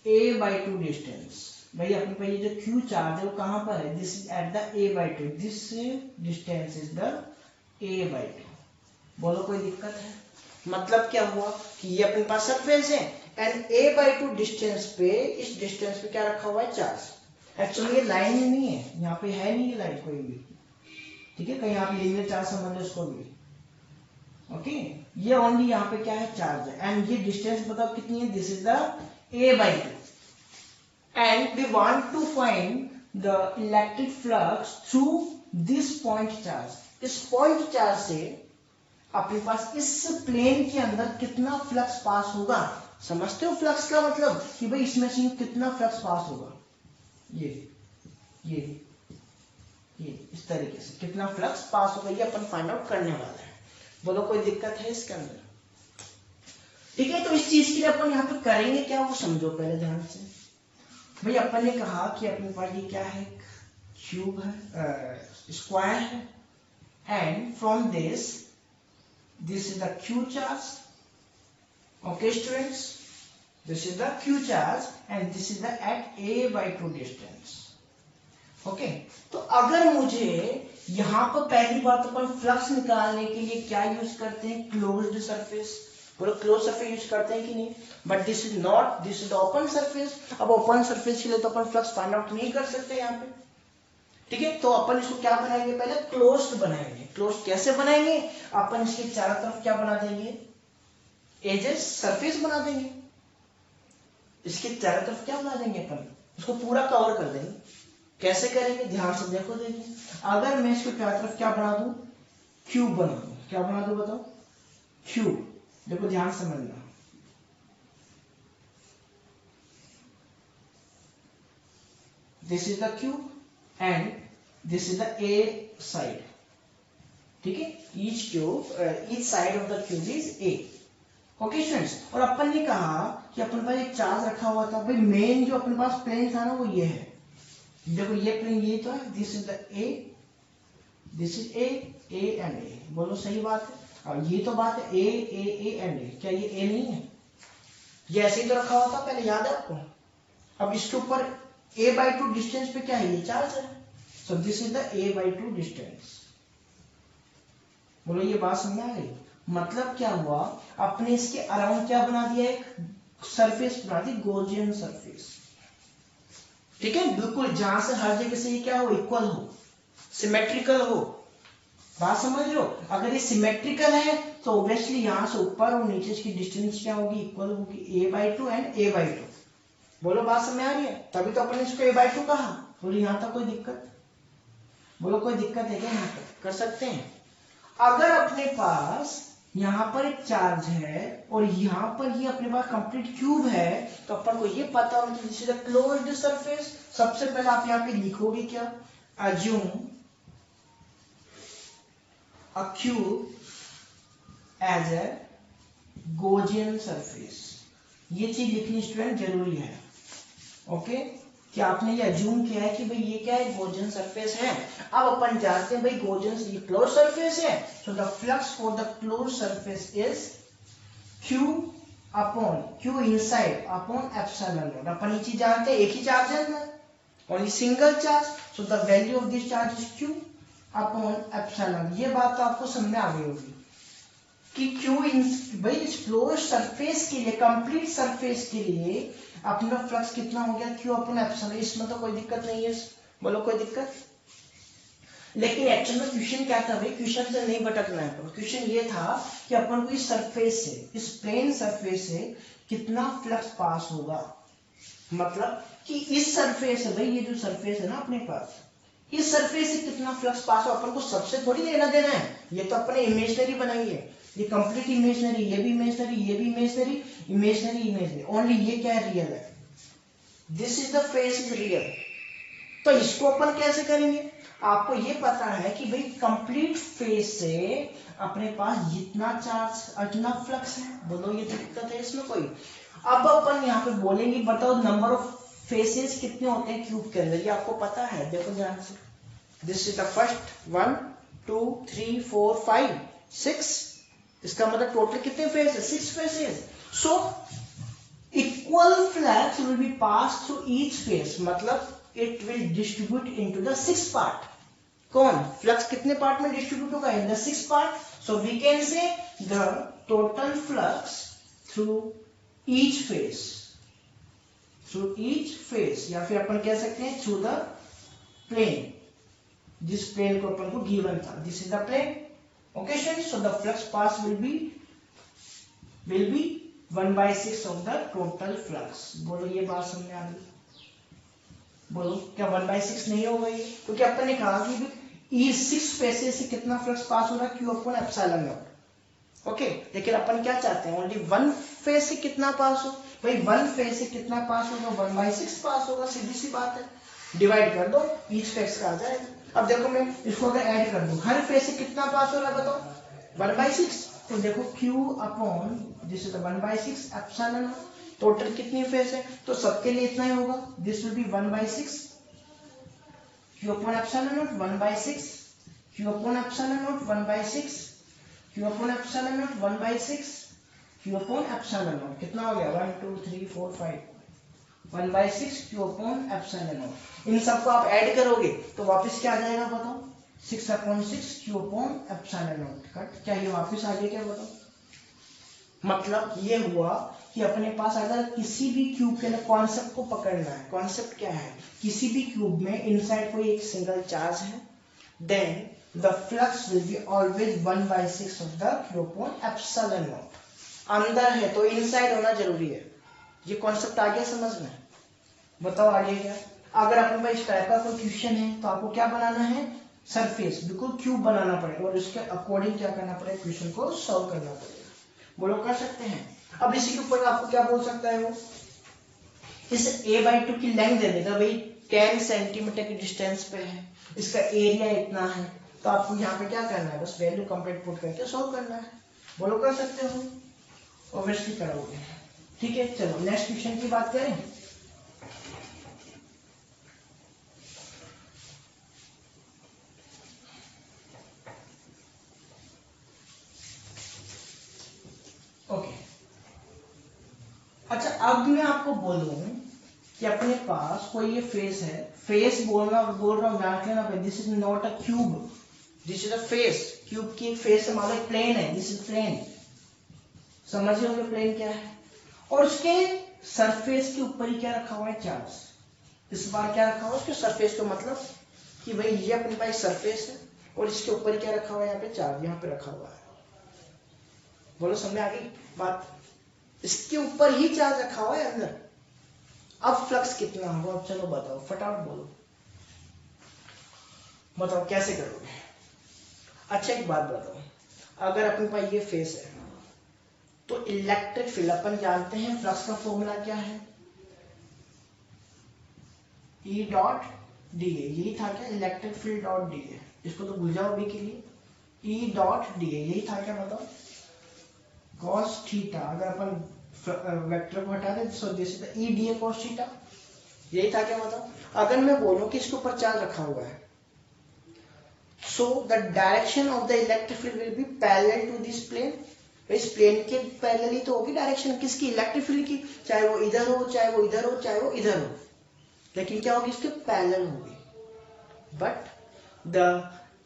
a by 2 distance. भाई अपने पास ये जो q चार्ज है वो कहां पर है? this is at the a by 2. this distance is the a by 2. बोलो कोई दिक्कत है? मतलब क्या हुआ कि ये अपने पास सरफेस है एंड a by 2 डिस्टेंस पे, इस डिस्टेंस पे क्या रखा हुआ है? चार्ज. एक्चुअली ये लाइन ही नहीं है, यहाँ पे है नहीं ये लाइन कोई भी. ठीक है, कहीं आप लीनियर चार्ज समझ लो उसको भी. ओके, ये ओनली यहाँ पे क्या है? चार्ज है. एंड ये डिस्टेंस बताओ कितनी है? This is the a by 2. And we want to find the electric flux through this point charge. इस पॉइंट चार्ज से अपने पास इस प्लेन के अंदर कितना फ्लक्स पास होगा. समझते हो फ्लक्स का मतलब? कि भाई इसमें से कितना फ्लक्स पास होगा. ये इस तरीके से कितना फ्लक्स पास होगा, ये अपन फाइंड आउट करने वाला है. बोलो कोई दिक्कत है इसके अंदर? ठीक है, तो इस चीज के लिए अपन यहाँ पे करेंगे क्या वो समझो पहले ध्यान से. भाई अपन ने कहा कि अपने पास ये क्या है? क्यूब है, स्क्वायर है. And from this is the Q charge. Okay students, this is the q charge and this is the at a by 2 distance. Okay, तो अगर मुझे यहाँ पर पहली बात अपन फ्लक्स निकालने के लिए क्या यूज करते हैं? Closed surface. बोलो क्लोज सरफेस यूज करते हैं कि नहीं? But this is not, this is open surface. अब ओपन सरफेस के लिए तो अपन फ्लक्स फाइंड आउट नहीं कर सकते यहाँ पे. ठीक है, तो अपन इसको क्या बनाएंगे? पहले क्लोज्ड बनाएंगे. क्लोज्ड कैसे बनाएंगे? अपन इसके चारों तरफ क्या बना देंगे? एजेस, सरफेस बना देंगे. इसके चारों तरफ क्या बना देंगे अपन? उसको पूरा कवर कर देंगे. कैसे करेंगे? ध्यान से देखो. देखिए, अगर मैं इसको चारों तरफ क्या बना दूं? क्यूब बना दूं. क्या बना दूं बताओ? क्यूब. देखो ध्यान समझना. This is the cube and this is the A side. ठीक है, each side of the cube is a. Okay students, और अपन ने कहा कि अपने पास एक चार्ज रखा हुआ था. भाई मेन जो अपने पास प्लेन था ना वो ये है. देखो ये प्लेन ये तो है. This is the A, this is A and A. बोलो सही बात है. और ये तो बात है ए एंड ए. क्या ये ए नहीं है? ये ऐसे ही तो रखा हुआ था पहले, याद है आपको? अब इसके ऊपर a by 2 डिस्टेंस पे क्या है? ये चार्ज है. So this is the a by 2 distance. बोलो ये बात समझ आ गई? मतलब क्या हुआ? आपने इसके अराउंड क्या बना दिया? एक सरफेस बना दी गॉसियन सरफेस। ठीक है, बिल्कुल जहां से हर जगह से ये क्या हो, इक्वल हो, सिमेट्रिकल हो। बात समझ लो, अगर ये सिमेट्रिकल है तो ऑब्वियसली यहाँ से ऊपर और नीचे की डिस्टेंस क्या होगी, इक्वल होगी, a/2 एंड a/2। बोलो बात समझ आ रही है, तभी तो अपने इसको a/2 कहा। बोलो यहाँ तक कोई दिक्कत, बोलो कोई दिक्कत है क्या, यहाँ तक कर सकते हैं। अगर अपने पास यहाँ पर एक चार्ज है और यहाँ पर ये अपने पास कंप्लीट क्यूब है, तो अपन को ये पता होना चाहिए this is the closed surface. सबसे पहले आप यहाँ पे लिखोगे क्या, assume a cube as a Gaussian surface। ये चीज लिखनी स्टूडेंट जरूरी है। ओके, कि आपने ये अज्यूम किया है कि भाई ये क्या है, गॉसियन सरफेस है। अब अपन जानते हैं भाई गॉसियन ये क्लोज सरफेस है, so the flux for the close surface is Q upon Q inside upon epsilon naught. अपन ये चीज जानते हैं, एक ही चार्ज है ना, only single charge, so the value of this charge is Q upon epsilon. ये बात तो आपको समझ में आ गई होगी कि Q इन भाई इस क्लोज सरफेस के लिए, कंप्लीट सरफेस के लिए अपना फ्लक्स कितना हो गया, Q अपॉन एप्सिलॉन। इसमें तो कोई दिक्कत नहीं है, बोलो कोई दिक्कत। लेकिन एक्चुअल में क्वेश्चन क्या था भाई, क्वेश्चन से नहीं भटकना है। क्वेश्चन ये था कि अपन को इस सरफेस से, इस प्लेन सरफेस से कितना फ्लक्स पास होगा। मतलब कि इस सरफेस है भाई, ये जो सरफेस है ना अपने पास, इस सरफेस से कितना फ्लक्स पास हो, अपन को सबसे थोड़ी लेना देना है। ये तो अपने इमेजिनरी बनाई है, ये कंप्लीट इमेजिनरी, ये भी इमेजिनरी, ये भी इमेजिनरी, इमेजिनरी इमेजिनरी, ओनली ये क्या है, रियल है। This is the face is real. तो इसको अपन कैसे करेंगे, आपको ये पता है कि भाई कंप्लीट फेस से अपने पास जितना चार्ज उतना फ्लक्स है। बोलो ये दिक्कत है इसमें कोई। अब अपन यहाँ पे बोलेंगे बताओ नंबर ऑफ फेसेस कितने होते हैं क्यूब के अंदर, ये आपको पता है, देखो ध्यान से। दिस इज द फर्स्ट 1 2 3 4 5 6, इसका मतलब टोटल कितने फेस है, 6 faces. So equal flux will be pass through each face, मतलब it will distribute into the 6 part। कौन फ्लक्स कितने पार्ट में डिस्ट्रीब्यूट होगा, in the 6 part. So we can say the total flux through each face, through each face, या फिर अपन कह सकते हैं थ्रू द प्लेन, जिस प्लेन को अपन को गिवन था, this is the plane. Okay students, so the flux pass will be 1/6 of the total flux. बोलो ये बात समझ में आ गई, बोलो क्या 1/6 नहीं होगा ये, क्योंकि अपन ने कहा कि इस 6 फेसेस से कितना फ्लक्स पास हो रहा है, Q upon epsilon naught. Okay, लेकिन अपन क्या चाहते हैं, ओनली 1 फेस से कितना पास हो, भाई 1 फेस से कितना पास होगा, 1/6 पास होगा, सीधी सी बात है। डिवाइड कर दो, ईच फेस का आ जाएगा। अब देखो मैं इसको अगर ऐड कर दूं, हर फेस से कितना पास हो रहा है बताओ, 1/6। तो देखो Q upon this is 1/6 epsilon not, total कितनी फेस है, तो सबके लिए इतना ही होगा, this will B 1/6 Q upon epsilon not 1/6, Q upon epsilon not 1/6, Q upon epsilon not 1/6, Q upon epsilon not, कितना हो गया 1 2 3 4 5, 1/6 Q अपॉन एप्सिलॉन नॉट। इन सबको आप ऐड करोगे तो वापस क्या आ जाएगा बताओ, 6/6 Q upon epsilon not. Cut, क्या ये वापस आ गया क्या बताओ। मतलब ये हुआ कि अपने पास अगर किसी भी क्यूब के अंदर कॉन्सेप्ट को पकड़ना है, कॉन्सेप्ट क्या है, किसी भी क्यूब में इनसाइड कोई एक सिंगल चार्ज है, then the flux will be always 1/6 of the Q upon epsilon naught. अंदर है तो इनसाइड होना जरूरी है। ये कॉन्सेप्ट आ गया समझ में, बताओ आगे क्या। अगर अपने पास इस टाइप का कोई क्वेश्चन है तो आपको क्या बनाना है, सरफेस बिल्कुल क्यूब बनाना पड़ेगा और इसके अकॉर्डिंग क्या करना पड़ेगा, क्वेश्चन को सॉल्व करना पड़ेगा। बोलो कर सकते हैं। अब इसी के ऊपर आपको क्या बोल सकता है वो, इस a/2 की लेंथ दे देगा भाई 10 सेंटीमीटर की डिस्टेंस पे है, इसका एरिया इतना है, तो आपको यहाँ पे क्या करना है, बस वैल्यू कंप्लीट पुट करके सॉल्व करना है। बोलो कर सकते हो, ऑब्वियसली करोगे। ठीक है, चलो नेक्स्ट क्वेश्चन की बात करें। ओके, अच्छा अब मैं आपको बोलूं कि अपने पास कोई ये फेस है, फेस बोल रहा हूँ ध्यान रखना, this is not a cube, this is a face. Cube की एक फेस है, मान लो प्लेन है, दिस इज प्लेन, समझ रहे होंगे प्लेन क्या है। और उसके सरफेस के ऊपर ही क्या रखा हुआ है, चार्ज। इस बार क्या रखा हुआ है उसके सरफेस का मतलब कि भाई ये अपने पास सरफेस है और इसके ऊपर क्या रखा हुआ है, यहाँ पे चार्ज यहाँ पे रखा हुआ है। बोलो समझ आ गई बात, इसके ऊपर ही चार्ज रखा हुआ है अंदर। अब फ्लक्स कितना होगा, अब चलो बताओ, फटाफट बोलो, बताओ कैसे करोगे। अच्छा एक बात बताओ, अगर अपने पास ये फेस है तो इलेक्ट्रिक फील्ड अपन जानते हैं फ्लक्स का फॉर्मूला क्या है, ई डॉट डी ए, यही था क्या, electric field dot D A, इसको तो भूल जाओ अभी के लिए, ई डॉट डी ए यही था क्या, बताओ, कॉस थीटा, अगर अपन वेक्टर को हटा दें सो this is the E D A cos theta, यही था क्या, बताओ। अगर मैं बोलूं कि इसके ऊपर चार्ज रखा हुआ है, so the direction of the electric field will be parallel to this plane, इस प्लेन के पैरेलल ही तो होगी डायरेक्शन किसकी, इलेक्ट्रिक फील्ड की, चाहे वो इधर हो चाहे वो इधर हो चाहे वो इधर हो, लेकिन क्या होगी, इसके पैरेलल होगी। But the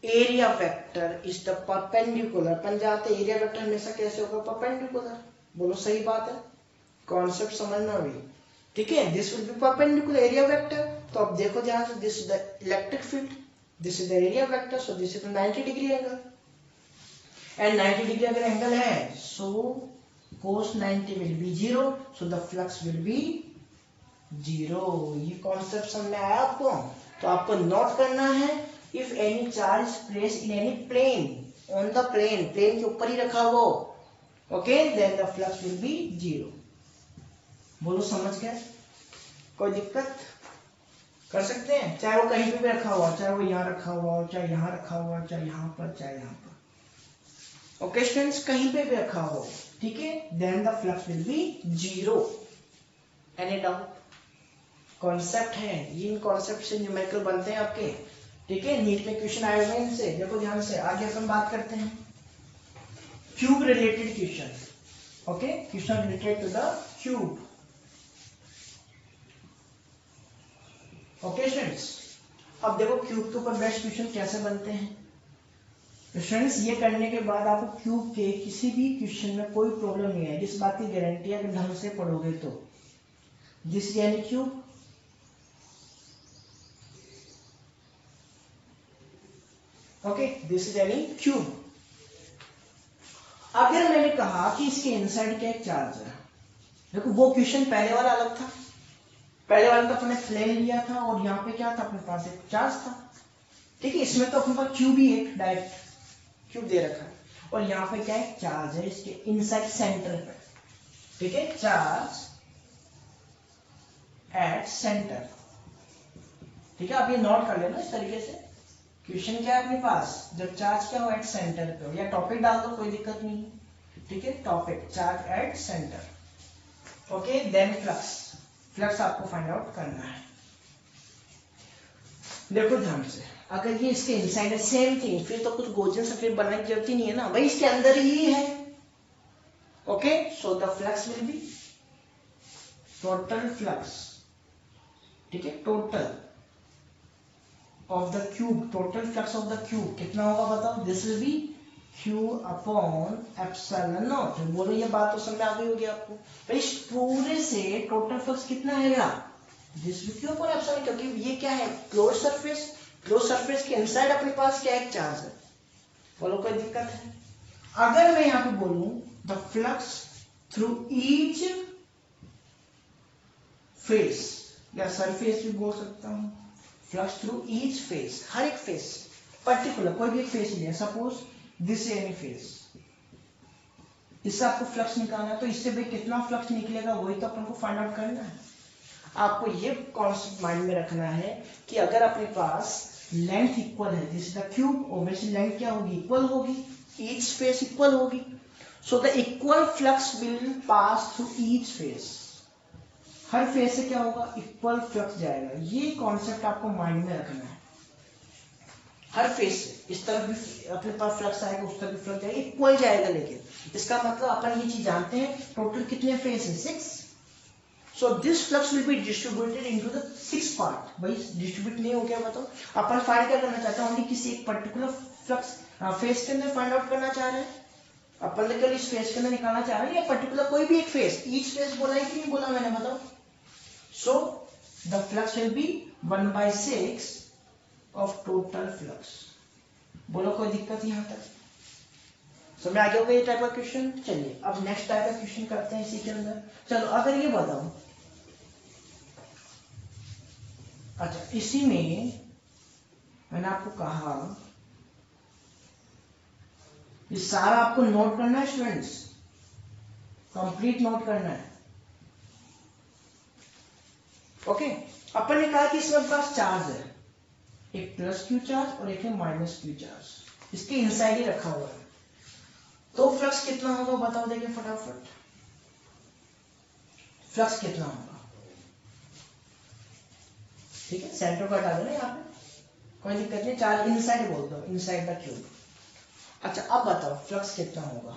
area vector is the perpendicular, अपन जानते एरिया वेक्टर हमेशा कैसे होगा, परपेंडिकुलर। बोलो सही बात है, कॉन्सेप्ट समझना हुई, ठीक है। This will be perpendicular area vector, तो अब देखो ध्यान से, this is the electric field, this is the area vector, so this is 90 degree angle, and 90 degree अगर एंगल है सो cos 90 will be 0, so the flux will be 0। ये कॉन्सेप्ट समझ आया आपको, तो आपको नोट करना है, if any charge place in any plane, on the plane, plane के ऊपर ही रखा हो, okay, then the flux will be 0। बोलो समझ गए, कोई दिक्कत कर सकते हैं, चाहे वो कहीं पे भी रखा हुआ, चाहे वो यहाँ रखा हुआ हो, चाहे यहाँ रखा हुआ, चाहे यहाँ पर, चाहे यहाँ पर, ओके स्टूडेंट्स, कहीं पे भी रखा हो, ठीक है, then the flux will be 0। Any doubt, concept है ये, इन कॉन्सेप्ट से न्यूमेरिकल बनते हैं आपके, ठीक है, नीट में क्वेश्चन आए हुए इनसे, देखो ध्यान से। आगे अपन बात करते हैं cube related question, okay, question related to the cube, okay students. अब देखो क्यूब के ऊपर बेस्ट क्वेश्चन कैसे बनते हैं स्टूडेंट्स, ये करने के बाद आपको क्यूब के किसी भी क्वेश्चन में कोई प्रॉब्लम नहीं है, इस बात की गारंटी है, अगर ढंग से पढ़ोगे तो। दिस यानी cube, okay, this is any cube. अगर मैंने कहा कि इसके इनसाइड क्या एक चार्ज है, देखो वो क्वेश्चन पहले वाला अलग था, पहले वाला तो अपने प्लेन लिया था और यहाँ पे क्या था, अपने पास एक चार्ज था, ठीक है, इसमें तो अपने पास क्यूब ही एक डायरेक्ट क्यूब दे रखा है, और यहाँ पे क्या है, चार्ज है इसके इनसाइड सेंटर पे, ठीक है, चार्ज एट सेंटर, ठीक है, आप ये नोट कर लेना इस तरीके से। क्वेश्चन क्या है अपने पास, जब चार्ज क्या हो एट सेंटर पे हो, या टॉपिक डाल दो कोई दिक्कत नहीं, ठीक है, topic charge at center, okay, then flux, flux आपको फाइंड आउट करना है। देखो ध्यान से, अगर ये इसके इनसाइड है, सेम थिंग, फिर तो कुछ गोजन सर्किट बनाने की जरूरत ही नहीं है ना भाई, इसके अंदर ही है, okay, so the flux will B total flux, ठीक है, total of the cube, total flux of the cube कितना होगा बताओ, this will B Q upon epsilon naught. बोलो ये बात तो समझ आ गई होगी आपको, भाई इस पूरे से टोटल फ्लक्स कितना आएगा, this will Q upon epsilon, क्योंकि ये क्या है, क्लोज सरफेस, क्लोज सरफेस के इनसाइड अपने पास क्या एक चार्ज है। बोलो कोई दिक्कत है। अगर मैं यहाँ पे बोलूं the flux through each face, या सरफेस भी बोल सकता हूं, फ्लक्स थ्रू ईच फेस, हर एक फेस, पर्टिकुलर कोई भी एक फेस लिया, सपोज दिस एनी फेस, इससे आपको फ्लक्स निकालना है, तो इससे भाई कितना फ्लक्स निकलेगा वही तो अपन को फाइंड आउट करना है। आपको ये कॉन्सेप्ट माइंड में रखना है कि अगर अपने पास लेंथ इक्वल है, this is the cube, obviously length क्या होगी, इक्वल होगी, ईच फेस इक्वल होगी, so the equal flux will pass through each face, her face से क्या होगा, इक्वल फ्लक्स जाएगा। ये कॉन्सेप्ट आपको माइंड में रखना है, हर फेस से इस तरफ भी अपने पास फ्लक्स आएगा, उस तरफ भी फ्लक्स जाएगा, इक्वल जाएगा, लेकिन इसका मतलब अपन ये चीज जानते हैं, टोटल कितने फेस है, 6, so this flux will be distributed into the 6 part. भाई डिस्ट्रीब्यूट नहीं हो गया बताओ, अपन फाइंड क्या करना चाहते हैं, ओनली किसी एक पर्टिकुलर फ्लक्स फेस के अंदर फाइंड आउट करना चाह रहे हैं, अपन तो केवल इस फेस के अंदर निकालना चाह रहे हैं, या पर्टिकुलर कोई भी एक फेस, ईच फेस बोला है कि नहीं बोला मैंने, बताओ। सो the flux will B 1/6 of total flux. बोलो कोई दिक्कत यहाँ तक समझ आ गया होगा ये टाइप का क्वेश्चन। चलिए अब नेक्स्ट टाइप का क्वेश्चन करते हैं इसी के अंदर। चलो अगर ये बताओ, अच्छा इसी में मैंने आपको कहा ये सारा आपको नोट करना है स्टूडेंट्स, कंप्लीट नोट करना है। ओके, अपन ने कहा कि इसमें पास चार्ज है, एक प्लस क्यू चार्ज और एक है माइनस क्यू चार्ज, इसके इनसाइड ही रखा हुआ है। तो फ्लक्स कितना होगा बताओ, देखिए फटाफट, फ्लक्स कितना होगा। ठीक है, सेंटर को हटा दो ना यहाँ पे, कोई दिक्कत नहीं, चार्ज इनसाइड बोल दो, इनसाइड द क्यूब। अच्छा अब बताओ फ्लक्स कितना होगा,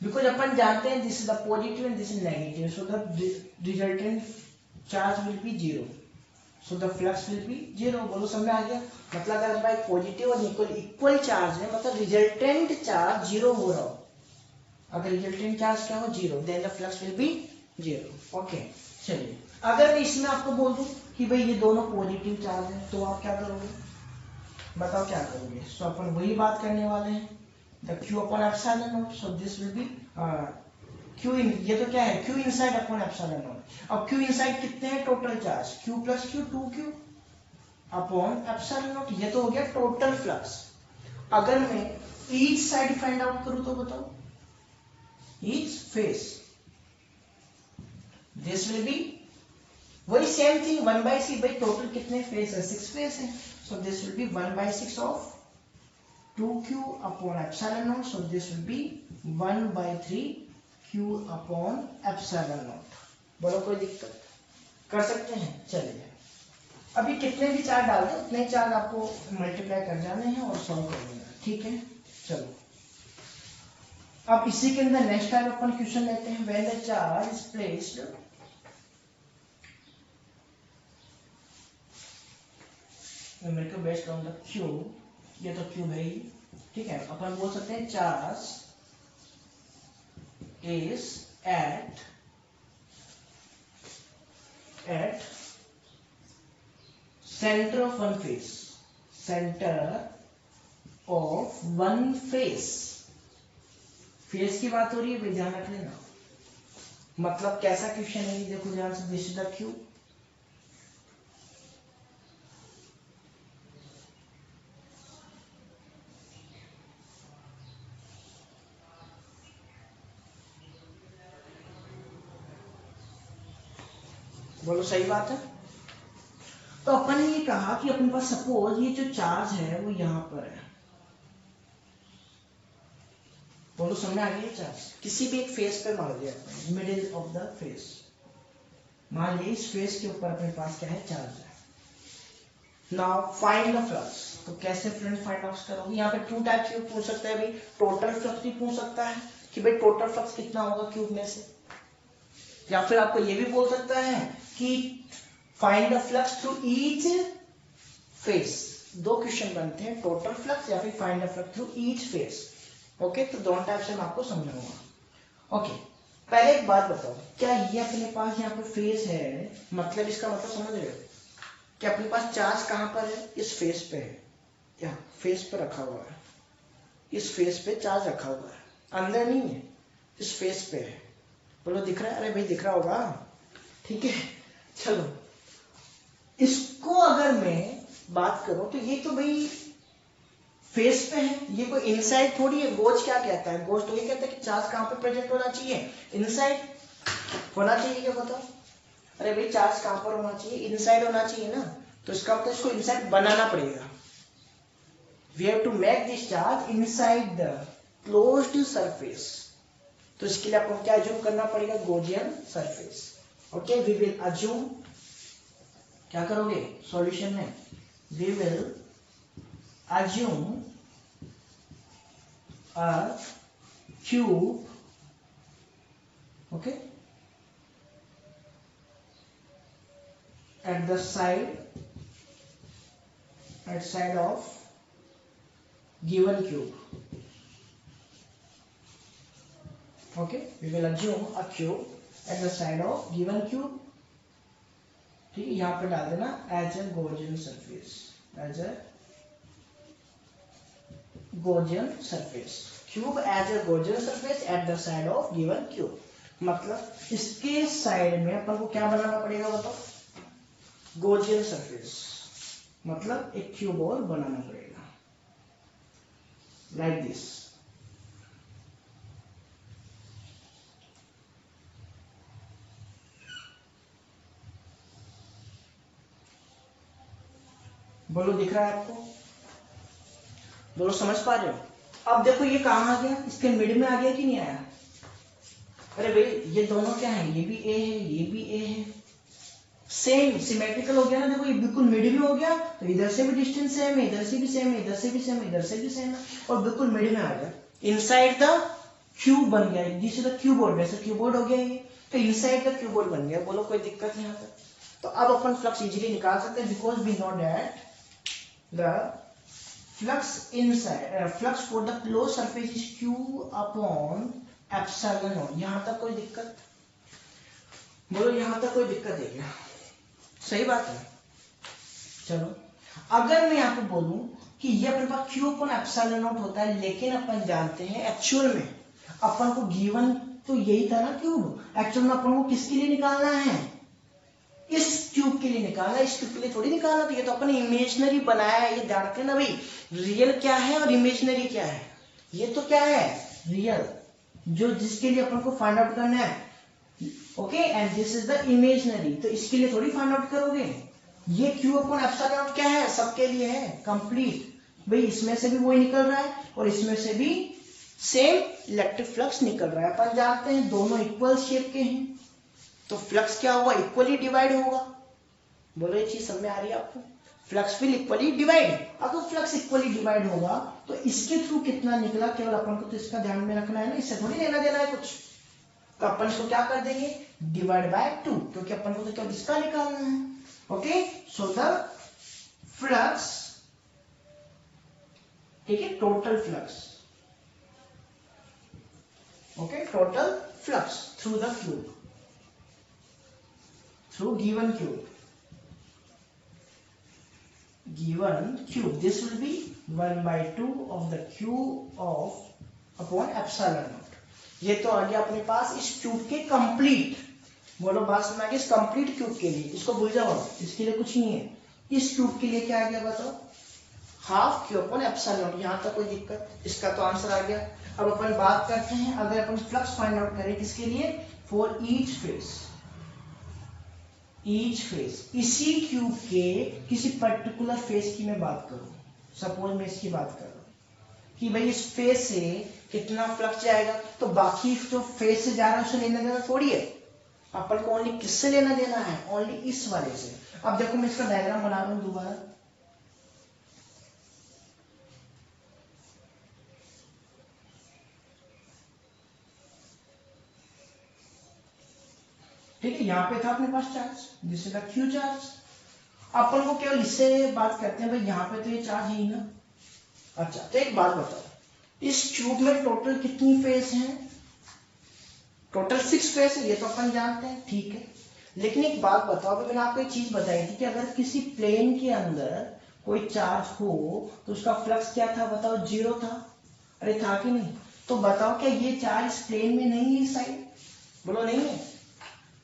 बिकॉज अपन जानते हैं this is the positive and this is negative, so the resultant charge will be zero, so the flux will be zero. बोलो समझ में आ गया, मतलब अगर हमारा पॉजिटिव और इक्वल चार्ज है, मतलब रिजल्टेंट चार्ज जीरो हो रहा हो, अगर रिजल्टेंट चार्ज क्या हो zero, then the flux will be zero. Okay चलिए, अगर मैं इसमें आपको बोल दूं कि भाई ये दोनों पॉजिटिव चार्ज है, तो आप क्या करोगे बताओ, क्या करोगे। सो अपन वही बात करने वाले हैं, the Q upon epsilon naught, so this will be Q in, ये तो क्या है Q inside upon epsilon naught. अब क्यू इनसाइड कितने हैं total charge, Q plus Q, 2q upon epsilon naught, ये तो हो गया टोटल फ्लक्स। अगर मैं ईच साइड फाइंड आउट करूं तो बताओ, each face, this will B वही सेम थिंग 1/6, भाई टोटल कितने फेस है, 6 फेस है, so this will B 1/6 of 2q upon epsilon naught, so this will be 1/3 q upon epsilon naught। बोलो कोई दिक्कत कर सकते हैं। चलिए अभी कितने भी चार्ज डाल दो, उतने चार्ज आपको मल्टीप्लाई कर जाने हैं और सॉल्व कर लेना, ठीक है। चलो अब इसी के अंदर नेक्स्ट टाइप अपन क्वेश्चन लेते हैं, when the charge is placed numerical based on the cube, ये तो क्यूब है ही, ठीक है। अपन बोल सकते हैं charge is at centre of one face, centre of one face, face की बात हो रही है भाई, ध्यान रख लेना। मतलब कैसा क्वेश्चन है ये देखो ध्यान से, दिस इज द क्यूब, बोलो सही बात है। तो अपन ने ये कहा कि अपने पास सपोज ये जो चार्ज है वो यहां पर है, बोलो समझ आ गया, चार्ज किसी भी एक फेस पे मान लिया, मिडिल ऑफ द फेस, मान लीजिए इस फेस के ऊपर अपने पास क्या है चार्ज है। नाउ फाइंड द फ्लक्स, तो कैसे फ्रेंड फाइंड आउट करोगे, यहाँ पे टू टाइप से पूछ सकता है भाई, टोटल फ्लक्स भी पूछ सकता है कि भाई टोटल फ्लक्स कितना होगा क्यूब में से, या फिर आपको ये भी बोल सकता है कि find the flux through each face. दो क्वेश्चन बनते हैं, टोटल फ्लक्स या फिर find the flux through each face. Okay, तो दोनों टाइप से मैं आपको समझाऊंगा। ओके, पहले एक बात बताओ, क्या ये अपने पास यहाँ पे फेस है, मतलब इसका मतलब समझ रहे हो कि अपने पास चार्ज कहाँ पर है, इस फेस पे है, यहाँ फेस पे रखा हुआ है, इस फेस पे चार्ज रखा हुआ है, अंदर नहीं है, इस फेस पे है। बोलो दिख रहा है, अरे भाई दिख रहा होगा, ठीक है। चलो इसको अगर मैं बात करूं तो ये तो भाई फेस पे है, ये कोई इनसाइड थोड़ी है। गोज क्या कहता है, गोज तो ये कहता है कि चार्ज कहाँ पे प्रेजेंट होना चाहिए, इनसाइड होना चाहिए, क्या बताओ। अरे भाई चार्ज कहाँ पर होना चाहिए, इनसाइड होना चाहिए ना, तो इसका मतलब इसको इनसाइड बनाना पड़ेगा। We have to make this charge inside the closed surface, तो इसके लिए आपको क्या अज्यूम करना पड़ेगा, Gaussian surface. Okay, we will assume, क्या करोगे सॉल्यूशन में, we will assume a cube, okay, at the side of given cube, okay, we will assume a cube at the side of given cube. ठीक है, यहाँ पे डाल देना as a Gaussian surface, as a Gaussian surface, cube as a Gaussian surface at the side of given cube. मतलब इसके साइड में अपन को क्या बनाना पड़ेगा बताओ, गॉसियन सरफेस, मतलब एक क्यूब और बनाना पड़ेगा लाइक दिस। बोलो दिख रहा है आपको, बोलो समझ पा रहे हो। अब देखो ये कहाँ आ गया, इसके मिड में आ गया कि नहीं आया। अरे भाई ये दोनों क्या है, ये भी ए है ये भी ए है, सेम सिमेट्रिकल हो गया ना। देखो ये बिल्कुल मिड में हो गया, तो इधर से भी डिस्टेंस सेम है, इधर से भी सेम है, इधर से भी सेम है, इधर से भी सेम है, और बिल्कुल मिड में आ गया। इनसाइड द क्यूब बन गया, जिस द क्यूबोर्ड, वैसे क्यूबोर्ड हो गया ये, तो इनसाइड द क्यूबोर्ड बन गया। बोलो कोई दिक्कत नहीं आता। तो अब अपन फ्लक्स इजीली निकाल सकते हैं, because we know that the flux inside flux for the closed surface is q upon epsilon naught। यहां तक कोई दिक्कत, बोलो यहां तक कोई दिक्कत है क्या, सही बात है। चलो अगर मैं यहाँ पे बोलूं कि ये अपने पास q upon epsilon naught होता है, लेकिन अपन जानते हैं एक्चुअल में अपन को गिवन तो यही था ना क्यूब, एक्चुअल में अपन को किसके लिए निकालना है, इस क्यूब के लिए निकालना, इस क्यूब के लिए थोड़ी निकालना। तो ये तो अपन ने इमेजिनरी बनाया है, ये ध्यान रखना भाई, रियल क्या है और इमेजिनरी क्या है। ये तो क्या है रियल, जो जिसके लिए अपन को फाइंड आउट करना है, okay, and this is the imaginary, तो इसके लिए थोड़ी फाइंड आउट करोगे। ये क्यू अपॉन एप्सिलॉन नॉट क्या है, सबके लिए है, कंप्लीट। भाई इसमें से भी वही निकल रहा है और इसमें से भी सेम इलेक्ट्रिक फ्लक्स निकल रहा है। अपन जानते हैं दोनों इक्वल शेप के हैं, तो फ्लक्स क्या होगा, इक्वली डिवाइड होगा। बोलो ये चीज समझ में आ रही है आपको, फ्लक्स विल इक्वली डिवाइड। अगर फ्लक्स इक्वली डिवाइड होगा तो इसके थ्रू कितना निकला, केवल अपन को तो इसका ध्यान में रखना है ना, इससे थोड़ी लेना देना है कुछ। तो अपन इसको क्या कर देंगे, डिवाइड बाय 2, क्योंकि अपन को तो केवल इसका निकालना है। ओके, सो द फ्लक्स, ठीक है, total flux, okay, total flux through the cube, through given cube, this will be 1/2 of the cube of upon epsilon naught। ये तो आ गया अपने पास इस क्यूब के कंप्लीट, बोलो बात समझ आ गई, इस कंप्लीट क्यूब के लिए, इसको भूल जाओ, इसके लिए कुछ नहीं है। इस क्यूब के लिए क्या आ गया बताओ, half Q upon epsilon not. यहाँ तक कोई दिक्कत, इसका तो आंसर आ गया। अब अपन बात करते हैं, अगर अपन फ्लक्स फाइंड आउट करें किसके लिए, फॉर ईच फेस, इसी क्यूब के किसी पर्टिकुलर फेस की मैं बात करूं, सपोज मैं इसकी बात कर रहा हूं कि भाई इस फेस से कितना फ्लक्स जाएगा, तो बाकी जो फेस से जा रहा है उसे लेना देना थोड़ी है, अपन को ओनली किससे लेना देना है, ओनली इस वाले से। अब देखो मैं इसका डायग्राम बना रहा हूं दोबारा, ठीक है, यहाँ पे था अपने पास charge, this is the Q charge. अपन को केवल इससे बात करते हैं, भाई यहाँ पे तो ये चार्ज ही ना। अच्छा तो एक बात बताओ, इस क्यूब में टोटल कितनी फेस हैं, टोटल 6 फेस है, ये तो अपन जानते हैं, ठीक है। लेकिन एक बात बताओ, अभी मैंने आपको एक चीज बताई थी कि अगर किसी प्लेन के अंदर कोई चार्ज हो तो उसका फ्लक्स क्या था बताओ, 0 था। अरे था कि नहीं, तो बताओ क्या ये चार्ज इस प्लेन में नहीं है, इस साइड, बोलो नहीं है।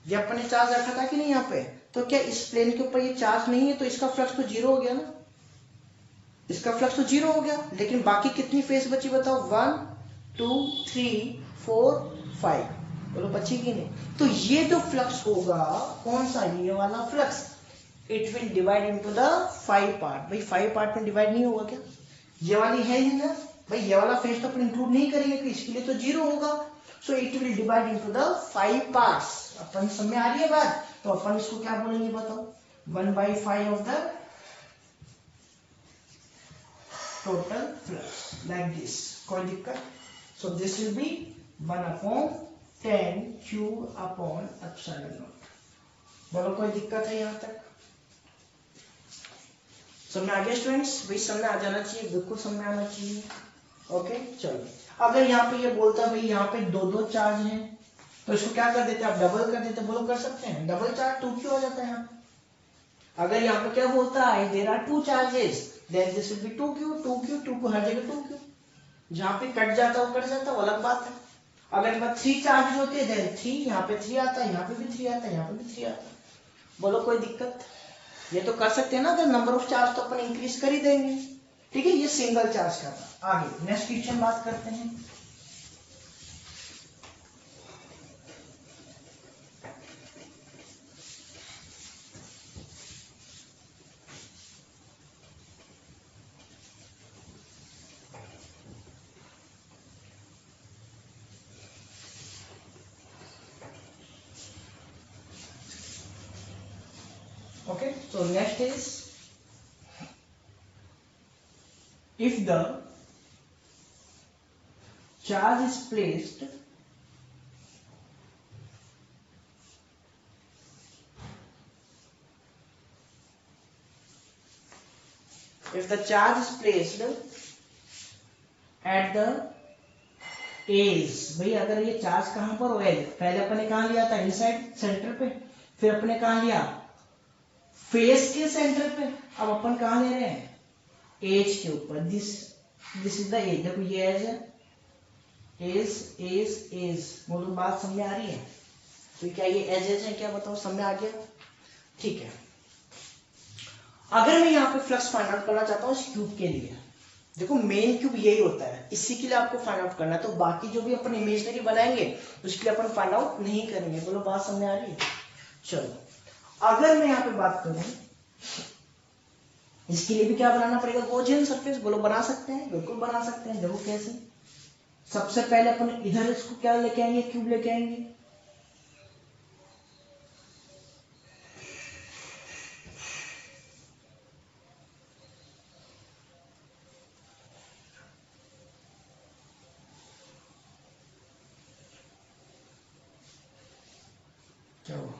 ये अपन ने चार्ज रखा था कि नहीं यहाँ पे, तो क्या इस प्लेन के ऊपर ये चार्ज नहीं है, तो इसका फ्लक्स तो 0 हो गया ना, इसका फ्लक्स तो 0 हो गया। लेकिन बाकी कितनी फेस बची बताओ, 1 2 3 4 5, बोलो बची कि नहीं। तो ये जो फ्लक्स होगा कौन सा, ये वाला flux, it will divide into the 5 part. भाई 5 पार्ट में डिवाइड नहीं होगा क्या, ये वाली है ही ना, भाई ये वाला फेस तो अपन इंक्लूड नहीं करेंगे, तो इसके लिए तो 0 होगा। So it will divide into the 5 parts. अपन समझ में आ रही है बात, तो अपन इसको क्या बोलेंगे बताओ, 1/5 of the total flux, like this, कोई दिक्कत। सो this will B 1/10 Q upon epsilon naught. बोलो कोई दिक्कत है यहाँ तक, समझ में आ गया स्टूडेंट्स, भाई समझ में आ जाना चाहिए, बिल्कुल समझ में आना चाहिए। ओके चलो अगर यहाँ पे ये बोलता है भाई यहाँ पे दो दो चार्ज हैं, तो इसको क्या कर देते हैं आप, डबल कर देते, बोलो कर सकते हैं, डबल चार्ज 2q हो जाता है यहाँ पे। अगर यहाँ पे क्या बोलता है there are 2 charges, then this will be 2q हर जगह 2q, जहाँ पे कट जाता है वो कट जाता है, वो अलग बात है। अगर यहाँ 3 चार्जेस होते हैं देन 3, यहाँ पे 3 आता है, यहाँ पे भी 3 आता है, यहाँ पे भी 3 आता है, बोलो कोई दिक्कत? ये तो कर सकते हैं ना, अगर नंबर ऑफ चार्ज तो अपन इंक्रीज कर ही देंगे। ठीक है, ये सिंगल चार्ज का था। आगे नेक्स्ट क्वेश्चन बात करते हैं। Okay, so next is if the charge is placed at the edge, भाई अगर ये चार्ज कहां पर हो, एज, पहले अपने कहां लिया था इनसाइड सेंटर पे, फिर अपने कहां लिया फेस के सेंटर पे, अब अपन कहां ले रहे हैं एज के ऊपर, दिस इज द एज, देखो ये एज है, एज, बोलो बात समझ में आ रही है? तो क्या ये एज है क्या, बताओ समझ में आ गया? ठीक है, अगर मैं यहाँ पे फ्लक्स फाइंड आउट करना चाहता हूँ इस क्यूब के लिए, देखो मेन क्यूब यही होता है, इसी के लिए आपको फाइंड आउट करना है, तो बाकी जो भी अपन इमेजिनरी बनाएंगे उसके लिए अपन फाइंड आउट नहीं करेंगे, बोलो बात समझ आ रही है? चलो, अगर मैं यहाँ पे बात करूं, इसके लिए भी क्या बनाना पड़ेगा, गॉसियन सरफेस, बोलो बना सकते हैं, बिल्कुल बना सकते हैं। देखो कैसे, सबसे पहले अपन इधर इसको क्या लेके आएंगे, क्यूब लेके आएंगे, चलो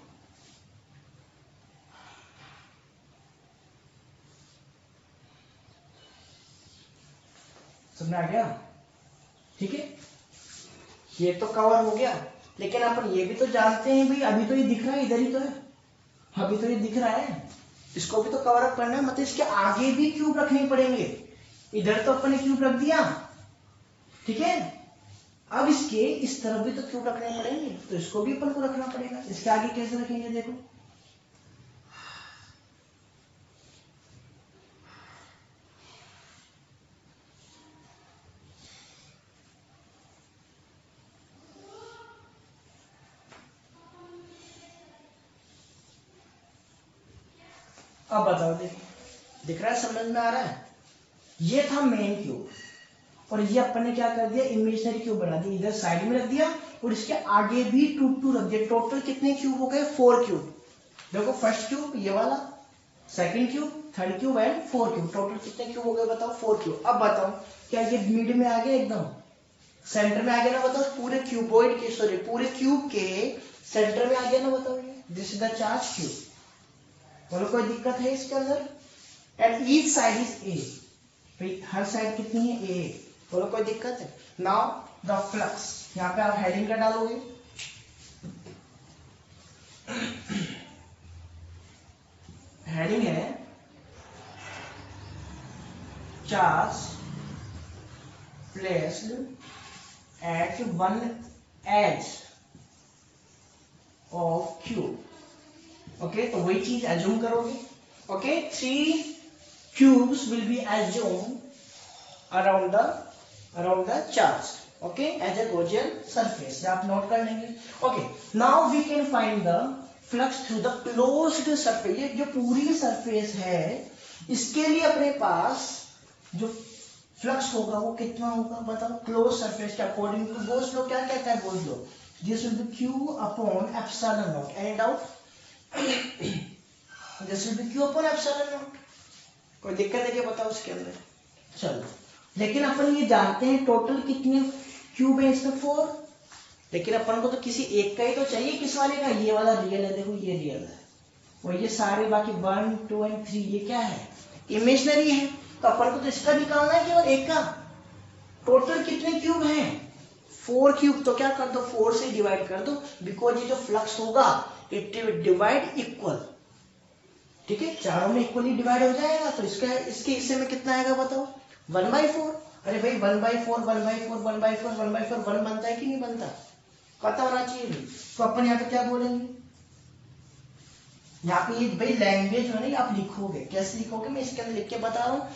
समझ आ गया? ठीक है, ये तो कवर हो गया, लेकिन अपन ये भी तो जानते हैं भाई, अभी तो ये दिख रहा है, इधर ही तो है, अभी तो ये दिख रहा है, इसको भी तो कवर अप करना है, मतलब इसके आगे भी क्यूब रखने पड़ेंगे। इधर तो अपन ने क्यूब रख दिया, ठीक है, अब इसके इस तरफ भी तो क्यूब रखने पड़ेंगे, तो इसको भी अपन को रखना पड़ेगा। इसके आगे कैसे रखेंगे, देखो अब बताओ, देखो दिख रहा है, समझ में आ रहा है? ये था मेन क्यूब, और ये अपन ने क्या कर दिया, इमेजिनरी क्यूब बना दिया, इधर साइड में रख दिया, और इसके आगे भी 2 रख दिया। टोटल कितने क्यूब हो गए, 4 क्यूब। देखो फर्स्ट क्यूब ये वाला, second cube, third cube and 4 cube, total कितने क्यूब हो गए बताओ, 4 क्यूब। अब बताओ क्या ये मिड में आ गया, एकदम सेंटर में आ गया ना, बताओ पूरे क्यूबॉइड के, सॉरी पूरे क्यूब के सेंटर में आ गया ना, बताओ ये, this is the charge cube, बोलो कोई दिक्कत है इसके अंदर? And each side is a, her side कितनी है, ए, बोलो कोई दिक्कत है? नाउ द फ्लक्स, यहाँ पे आप हेडिंग का डालोगे, हेडिंग है charge placed at one edge of cube. Okay, तो वही चीज एज्यूम करोगे। Okay, 3 cubes will be assumed around the charge, okay, as a Gaussian surface, आप नोट कर लेंगे। okay, now we can find the flux through the closed surface। ये जो पूरी सरफेस है, इसके लिए अपने पास जो फ्लक्स होगा वो कितना होगा बताओ, क्लोज सरफेस के अकॉर्डिंग टू गॉस लॉ क्या कहता है, Gauss law, this will B q upon epsilon not, any doubt? This will B q upon epsilon not, कोई दिक्कत है क्या बताओ उसके अंदर? चलो, लेकिन अपन ये जानते हैं टोटल कितने क्यूब है इसमें, 4, लेकिन अपन को तो किसी एक का ही तो चाहिए, किस वाले का, ये वाला रियल है, देखो ये रियल है, और ये सारे बाकी 1 2 और 3 ये क्या है, इमेजिनरी है, तो अपन को तो इसका निकालना है केवल एक का, टोटल कितने क्यूब हैं? 4 क्यूब। तो क्या कर दो, 4 से डिवाइड कर दो, बिकॉज ये जो फ्लक्स होगा इट विल डिवाइड इक्वल। ठीक है, चारों में इक्वली डिवाइड हो जाएगा, तो इसके हिस्से में कितना आएगा बताओ? 1/4। अरे भाई 1/4 1/4 1/4 1/4 1 बनता है कि नहीं बनता? पता होना चाहिए भाई। तो अपन यहाँ पे क्या बोलेंगे, यहाँ पे ये भाई लैंग्वेज है ना, आप लिखोगे कैसे लिखोगे, मैं इसके अंदर लिख के बता रहा हूँ,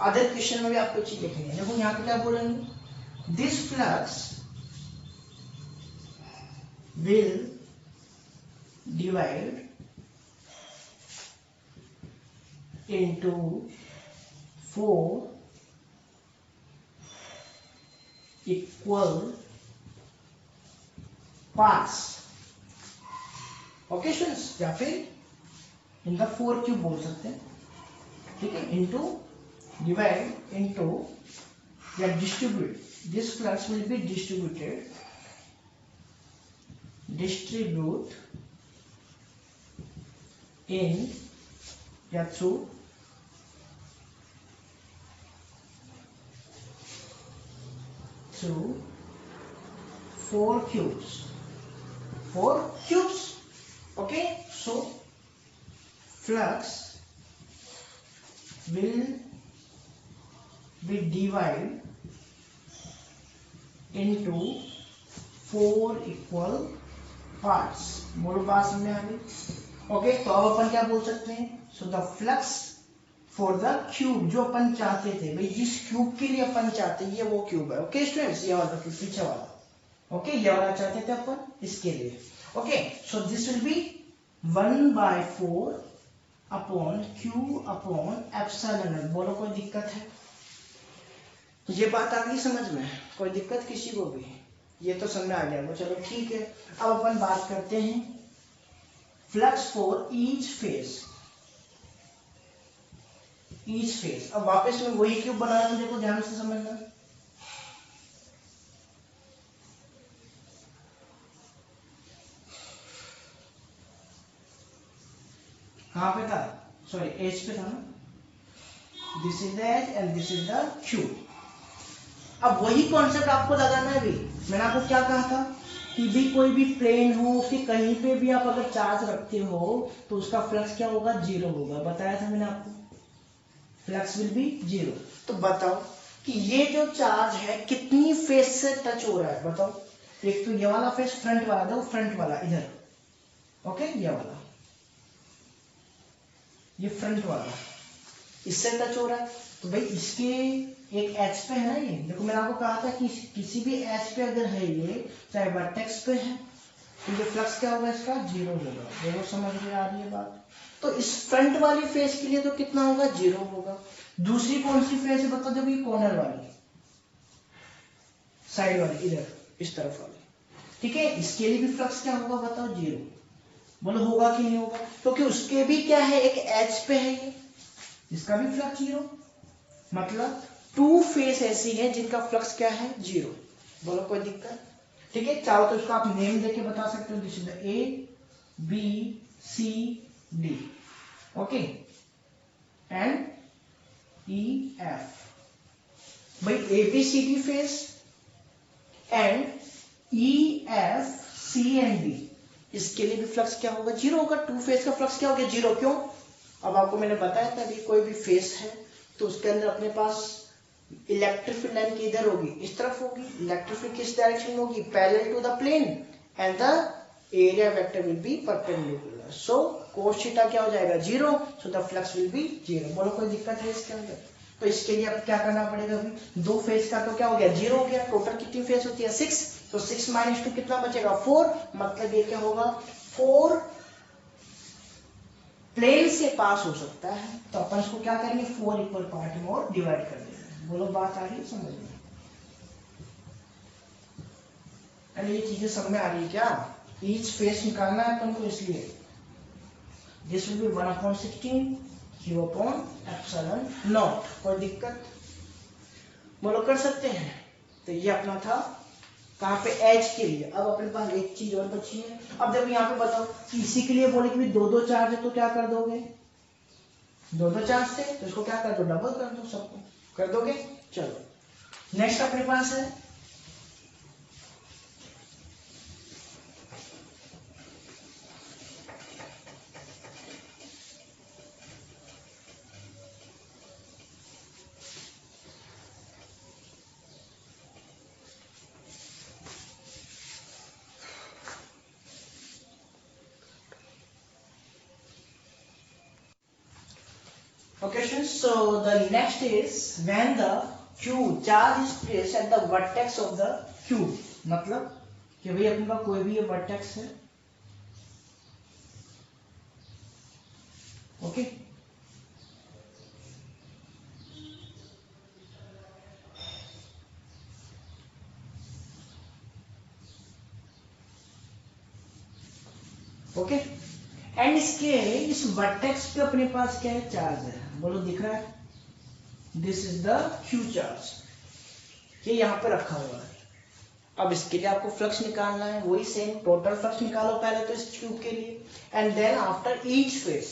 अदर क्वेश्चन में भी आपको चीज लिखेंगे। देखो यहाँ पे क्या बोलेंगे, this flux will divide into 4 equal parts। Okay students, या फिर इनका 4 क्यूब बोल सकते हैं। ठीक है, इंटू डिवाइड इंटू या distribute, this flux will B distribute in या through through 4 cubes, 4 cubes। okay, so flux will be divided into 4 equal parts। बोलो बात समझ में आ गई? ओके, तो अब अपन क्या बोल सकते हैं, सो the flux for the cube, जो अपन चाहते थे भाई, जिस क्यूब के लिए अपन चाहते हैं ये वो क्यूब है। ओके स्टूडेंट्स, ये वाला पीछे वाला, ओके ये वाला चाहते थे अपन, इसके लिए। Okay, so this will B 1/4 upon Q upon epsilon L. बोलो कोई दिक्कत है? ये बात आ गई समझ में? कोई दिक्कत किसी को भी? ये तो समझ में आ गया, चलो ठीक है। अब अपन बात करते हैं flux for each phase, each phase. अब वापस में वही क्यूब बना रहा हूं, देखो ध्यान से समझना। कहां पे था, सॉरी एज पे था ना, this is the edge and this is the cube. अब वही कॉन्सेप्ट आपको लगाना है भी। मैंने आपको क्या कहा था कि भी कोई भी प्लेन हो, उसके कहीं पे भी आप अगर चार्ज रखते हो तो उसका फ्लक्स क्या होगा, 0 होगा। बताया था मैंने आपको, फ्लक्स विल बी 0। तो बताओ कि ये जो चार्ज है कितनी फेस से टच हो रहा है, बताओ। एक तो ये वाला फेस फ्रंट वाला, दो फ्रंट वाला इधर, ओके ये वाला, ये फ्रंट वाला इससे टच हो रहा है। तो भाई इसके एक एच पे है ना, ये देखो मैंने आपको कहा था कि किसी भी एच पे अगर है ये, चाहे वर्टेक्स पे है, तो ये फ्लक्स क्या होगा, इसका 0 होगा। देखो समझ में आ रही है बात? तो इस फ्रंट वाली फेस के लिए तो कितना होगा, 0 होगा। दूसरी कौन सी फेस है बता दो, ये कॉर्नर वाली, साइड वाली, इधर इस तरफ वाली। ठीक है, इसके लिए भी फ्लक्स क्या होगा बताओ, 0। बोलो होगा कि नहीं होगा? क्योंकि उसके भी क्या है, एक एच पे है ये, इसका भी फ्लक्स 0। मतलब 2 फेस ऐसी है जिनका फ्लक्स क्या है, 0। बोलो कोई दिक्कत? ठीक है, चाहो तो इसको आप नेम देके बता सकते हो, this is A B C D, okay, and E F. भाई A B C D face and E F C and D, इसके लिए भी फ्लक्स क्या होगा, 0 होगा। 2 फेस का फ्लक्स क्या हो गया, 0। क्यों? अब आपको मैंने बताया था अभी, कोई भी फेस है तो उसके अंदर अपने पास इलेक्ट्रिक फील्ड लाइन किधर होगी, इस तरफ होगी। इलेक्ट्रिक फील्ड किस डायरेक्शन में होगी, parallel to the plane, and the area vector will be perpendicular. So cos theta क्या हो जाएगा, 0। So the flux will be 0। बोलो कोई दिक्कत है इसके अंदर? तो इसके लिए अब क्या करना पड़ेगा, अभी 2 फेस का तो क्या हो गया, 0 हो गया। टोटल कितनी फेस होती है, 6। तो 6 - 2 कितना बचेगा, 4। मतलब ये क्या होगा, 4 प्लेन से पास हो सकता है। तो अपन इसको क्या करेंगे, 4 इक्वल पार्ट में और डिवाइड कर देंगे। बोलो बात आ रही है समझ में? अरे ये चीजें समझ में आ रही है क्या? ईच फेस निकालना है अपन को, इसलिए this will B 1/16 Q upon epsilon not. कोई दिक्कत? बोलो कर सकते हैं? तो ये अपना था कहाँ पे, एज के लिए। अब अपने पास एक चीज और बची है। अब जब यहाँ पे बताओ कि इसी के लिए बोले कि 2-2 चार्ज है, तो क्या कर दोगे, 2-2 चार्ज थे तो इसको क्या कर दो, डबल कर दो, सबको कर दोगे। चलो नेक्स्ट अपने पास है okay students, so the next is when the q charge is placed at the vertex of the cube, मतलब कि भाई अपने पास कोई भी ये वर्टेक्स है, ओके ओके एंड इसके इस वर्टेक्स पे अपने पास क्या है, चार्ज है, बोलो दिख रहा है, this is the Q charge, ये यहाँ पे रखा हुआ है। अब इसके लिए आपको फ्लक्स निकालना है, वही सेम टोटल फ्लक्स निकालो पहले तो इस क्यूब के लिए, and then after each face,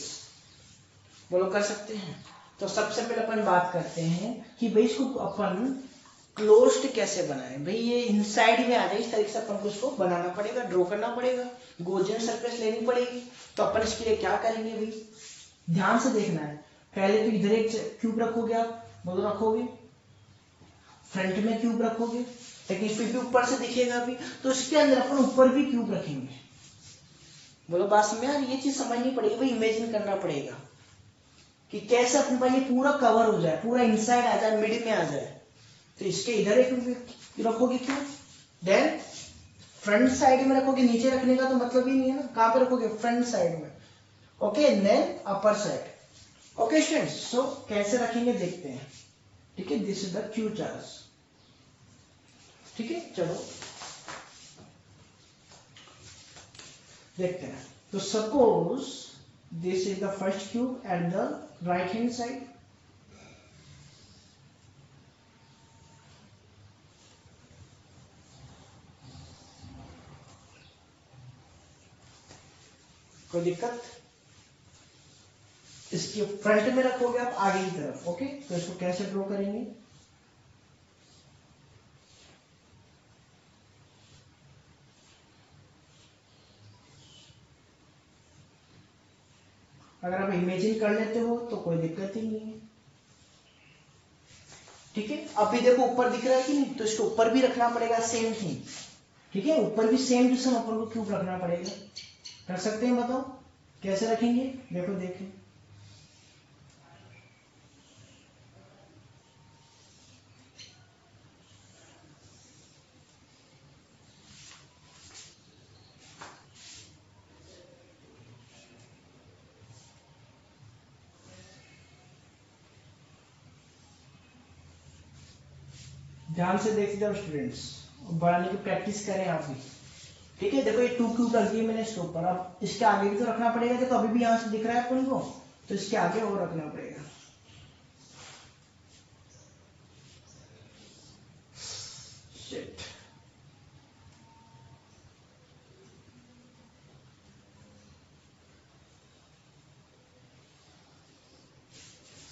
बोलो कर सकते हैं। तो सबसे पहले अपन बात करते हैं कि भाई इसको अपन क्लोज्ड कैसे बनाए, भाई ये इनसाइड में आ जाए, इस तरीके से अपन को इसको बनाना पड़ेगा, ड्रॉ करना पड़ेगा, गोजियन सरफेस लेनी पड़ेगी। तो अपन इसके लिए क्या करेंगे भाई, ध्यान से देखना है। पहले तो इधर एक क्यूब रखोगे आप, बोलो रखोगे, फ्रंट में क्यूब रखोगे, लेकिन फिर भी ऊपर से दिखेगा भी, तो इसके अंदर अपन ऊपर भी क्यूब रखेंगे। बोलो बात समझ यार, ये चीज समझनी पड़ेगी भाई, इमेजिन करना पड़ेगा कि कैसे अपने पास ये पूरा कवर हो जाए, पूरा इनसाइड आ जाए, मिड में आ जाए। तो इसके इधर एक रखोगे क्यों, देन फ्रंट साइड में रखोगे, नीचे रखने का तो मतलब ही नहीं है ना, कहां पे रखोगे, फ्रंट साइड में, okay, then upper side. Okay students, so कैसे रखेंगे देखते हैं, ठीक है, this is the Q charge, ठीक है, चलो देखते हैं। तो suppose this is the first cube at the right hand side, कोई दिक्कत, इसके फ्रंट में रखोगे आप आगे की तरफ, ओके। तो इसको कैसे ड्रॉ करेंगे, अगर आप इमेजिन कर लेते हो तो कोई दिक्कत ही नहीं है, ठीक है। अभी देखो ऊपर दिख रहा है कि नहीं, तो इसको ऊपर भी रखना पड़ेगा, सेम थिंग, ठीक है, ऊपर भी सेम टू सेम ऊपर को क्यूब रखना पड़ेगा। कर सकते हैं, बताओ कैसे रखेंगे, देखो देखें, ध्यान से देखते जाओ स्टूडेंट्स, बनाने की प्रैक्टिस करें आप भी, ठीक है। देखो ये 2 क्यूब रख दिए मैंने इसके ऊपर, अब इसके आगे भी तो रखना पड़ेगा, देखो अभी भी यहाँ से दिख रहा है अपन को, तो इसके आगे और रखना पड़ेगा, शिट,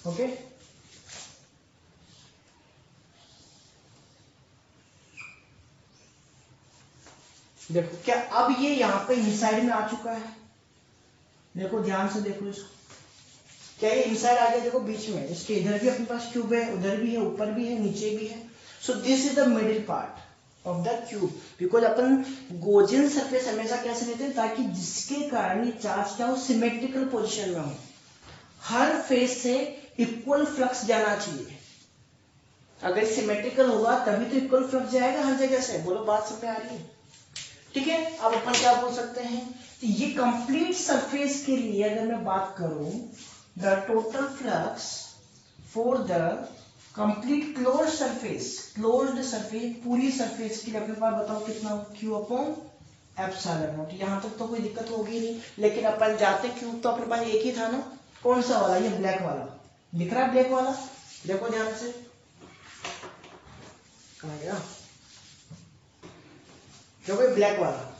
ओके। देखो क्या अब ये यहाँ पे इनसाइड में आ चुका है, देखो ध्यान से देखो इसको, क्या ये इनसाइड आ गया, देखो बीच में, इसके इधर भी अपने पास क्यूब है, उधर भी है, ऊपर भी है, नीचे भी है। So this is the middle part of the cube, because upon Gaussian surface हमेशा कैसे लेते हैं, ताकि जिसके कारण ये चार्ज क्या हो, सिमेट्रिकल पोजिशन में हो, हर फेस से इक्वल फ्लक्स जाना चाहिए। अगर सिमेट्रिकल होगा तभी तो इक्वल फ्लक्स जाएगा हर जगह से, बोलो बात समझ में आ रही है, ठीक है। अब अपन क्या बोल सकते हैं, तो ये कंप्लीट सरफेस के लिए अगर मैं बात करूं, the total flux for the complete closed surface, पूरी सरफेस के लिए अपने पास बताओ कितना, क्यू अपॉन एप्सिलॉन नॉट। यहां तक तो कोई दिक्कत होगी नहीं, लेकिन अपन जाते क्यूब तो अपने पास एक ही था ना, कौन सा वाला, ये ब्लैक वाला दिख रहा है, ब्लैक वाला, देखो ध्यान से, कहां गया, देखो ये ब्लैक वाला,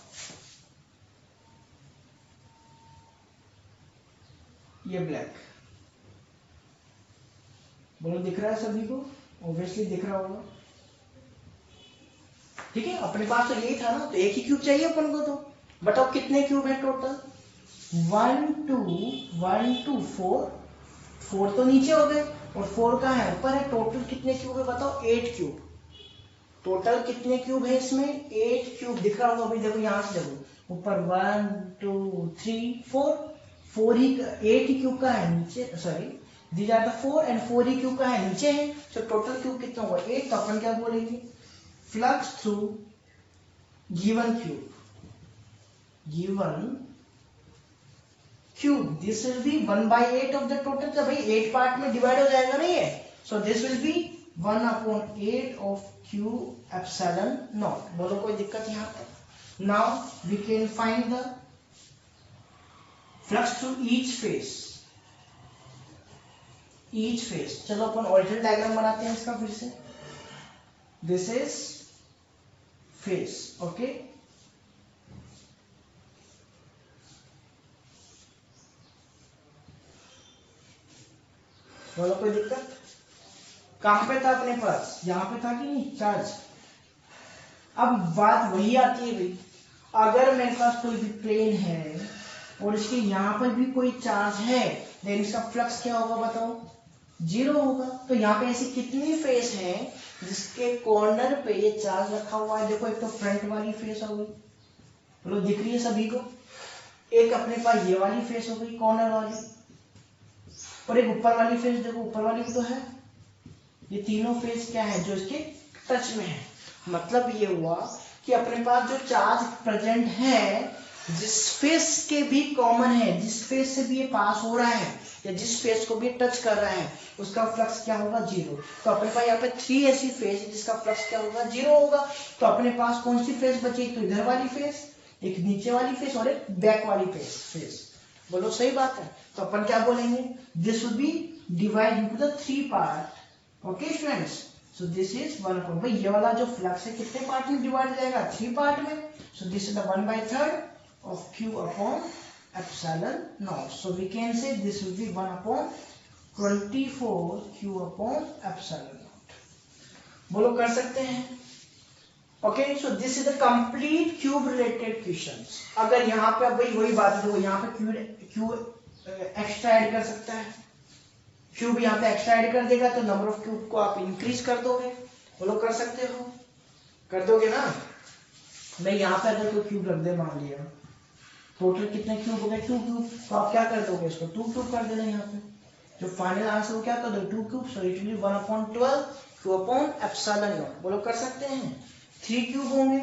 ये ब्लैक, बोलो दिख रहा है सभी को, ऑब्वियसली दिख रहा होगा, ठीक है, अपने पास तो यही था ना, तो एक ही क्यूब चाहिए अपन को। तो बताओ कितने क्यूब है टोटल? 1 2 4, 4 तो नीचे हो गए और 4 कहाँ है? ऊपर है। टोटल कितने क्यूब है बताओ? 8 क्यूब। टोटल कितने क्यूब है इसमें? 8 क्यूब। दिख रहा होगा अभी, देखो यहाँ से देखो ऊपर 1 2 3 4, 4 ही 8 ही क्यूब का है नीचे, sorry these are the 4 and 4 ही क्यूब का है नीचे है। तो टोटल क्यूब कितना होगा? 8। तो अपन क्या बोलेंगे? Flux through given cube this will be 1/8 of the total. तो भाई 8 पार्ट में डिवाइड हो जाएगा ना ये, so this will be 1/8 of Q epsilon naught। बोलो कोई दिक्कत यहाँ पे? Now we can find the flux through each face. चलो अपन ओरिजिनल डायग्राम बनाते हैं इसका फिर से। This is face, okay. बोलो कोई दिक्कत? कहां पे था अपने पास? यहां पे था कि नहीं चार्ज? अब बात वही आती है भाई, अगर मेरे पास कोई भी प्लेन है और इसके यहाँ पर भी कोई चार्ज है, देन इसका फ्लक्स क्या होगा बताओ? 0 होगा। तो यहाँ पे ऐसी कितनी फेस है जिसके कॉर्नर पे ये चार्ज रखा हुआ है? देखो एक तो फ्रंट वाली फेस हो गई, बोलो दिख रही है सभी को। एक अपने पास ये वाली फेस हो गई कॉर्नर वाली, और एक ऊपर वाली फेस, देखो ऊपर वाली भी तो है। ये तीनों फेस क्या है? जो इसके टच में है। मतलब ये हुआ कि अपने पास जो चार्ज प्रेजेंट है, जिस फेस के भी कॉमन है, जिस फेस से भी ये पास हो रहा है या जिस फेस को भी टच कर रहा है, उसका फ्लक्स क्या होगा? 0। तो अपने पास यहाँ पे 3 ऐसी फेस है जिसका फ्लक्स क्या होगा? 0 होगा। तो अपने पास कौन सी फेस बची? तो इधर वाली फेस, एक नीचे वाली फेस और एक बैक वाली फेस। बोलो सही बात है। तो अपन क्या बोलेंगे? This will B divide into the 3 part. Okay students, so this is 1/, भाई ये वाला जो फ्लक्स है कितने पार्ट में डिवाइड हो जाएगा? 3 पार्ट में। सो this is the 1/3 of Q upon epsilon naught. So we can say this will be 1/24 Q upon epsilon naught. बोलो कर सकते हैं? Okay, so this is the complete cube related questions. अगर यहाँ पे अब वही बात है, देखो यहाँ पे क्यूब एक्स्ट्रा ऐड कर सकता है, क्यूब यहाँ पे एक्स्ट्रा ऐड कर देगा तो नंबर ऑफ क्यूब को आप इंक्रीज कर दोगे। बोलो कर सकते हो? कर दोगे ना? मैं यहाँ पे अगर कोई क्यूब रख दे, मान लिया टोटल कितने क्यूब हो गए? 2 क्यूब। तो आप क्या कर दोगे? इसको 2 क्यूब कर देना। यहाँ पे जो फाइनल आंसर हो क्या कर दो? 2 cube. So it will be 1/12 Q upon epsilon naught। बोलो कर सकते हैं? 3 क्यूब होंगे,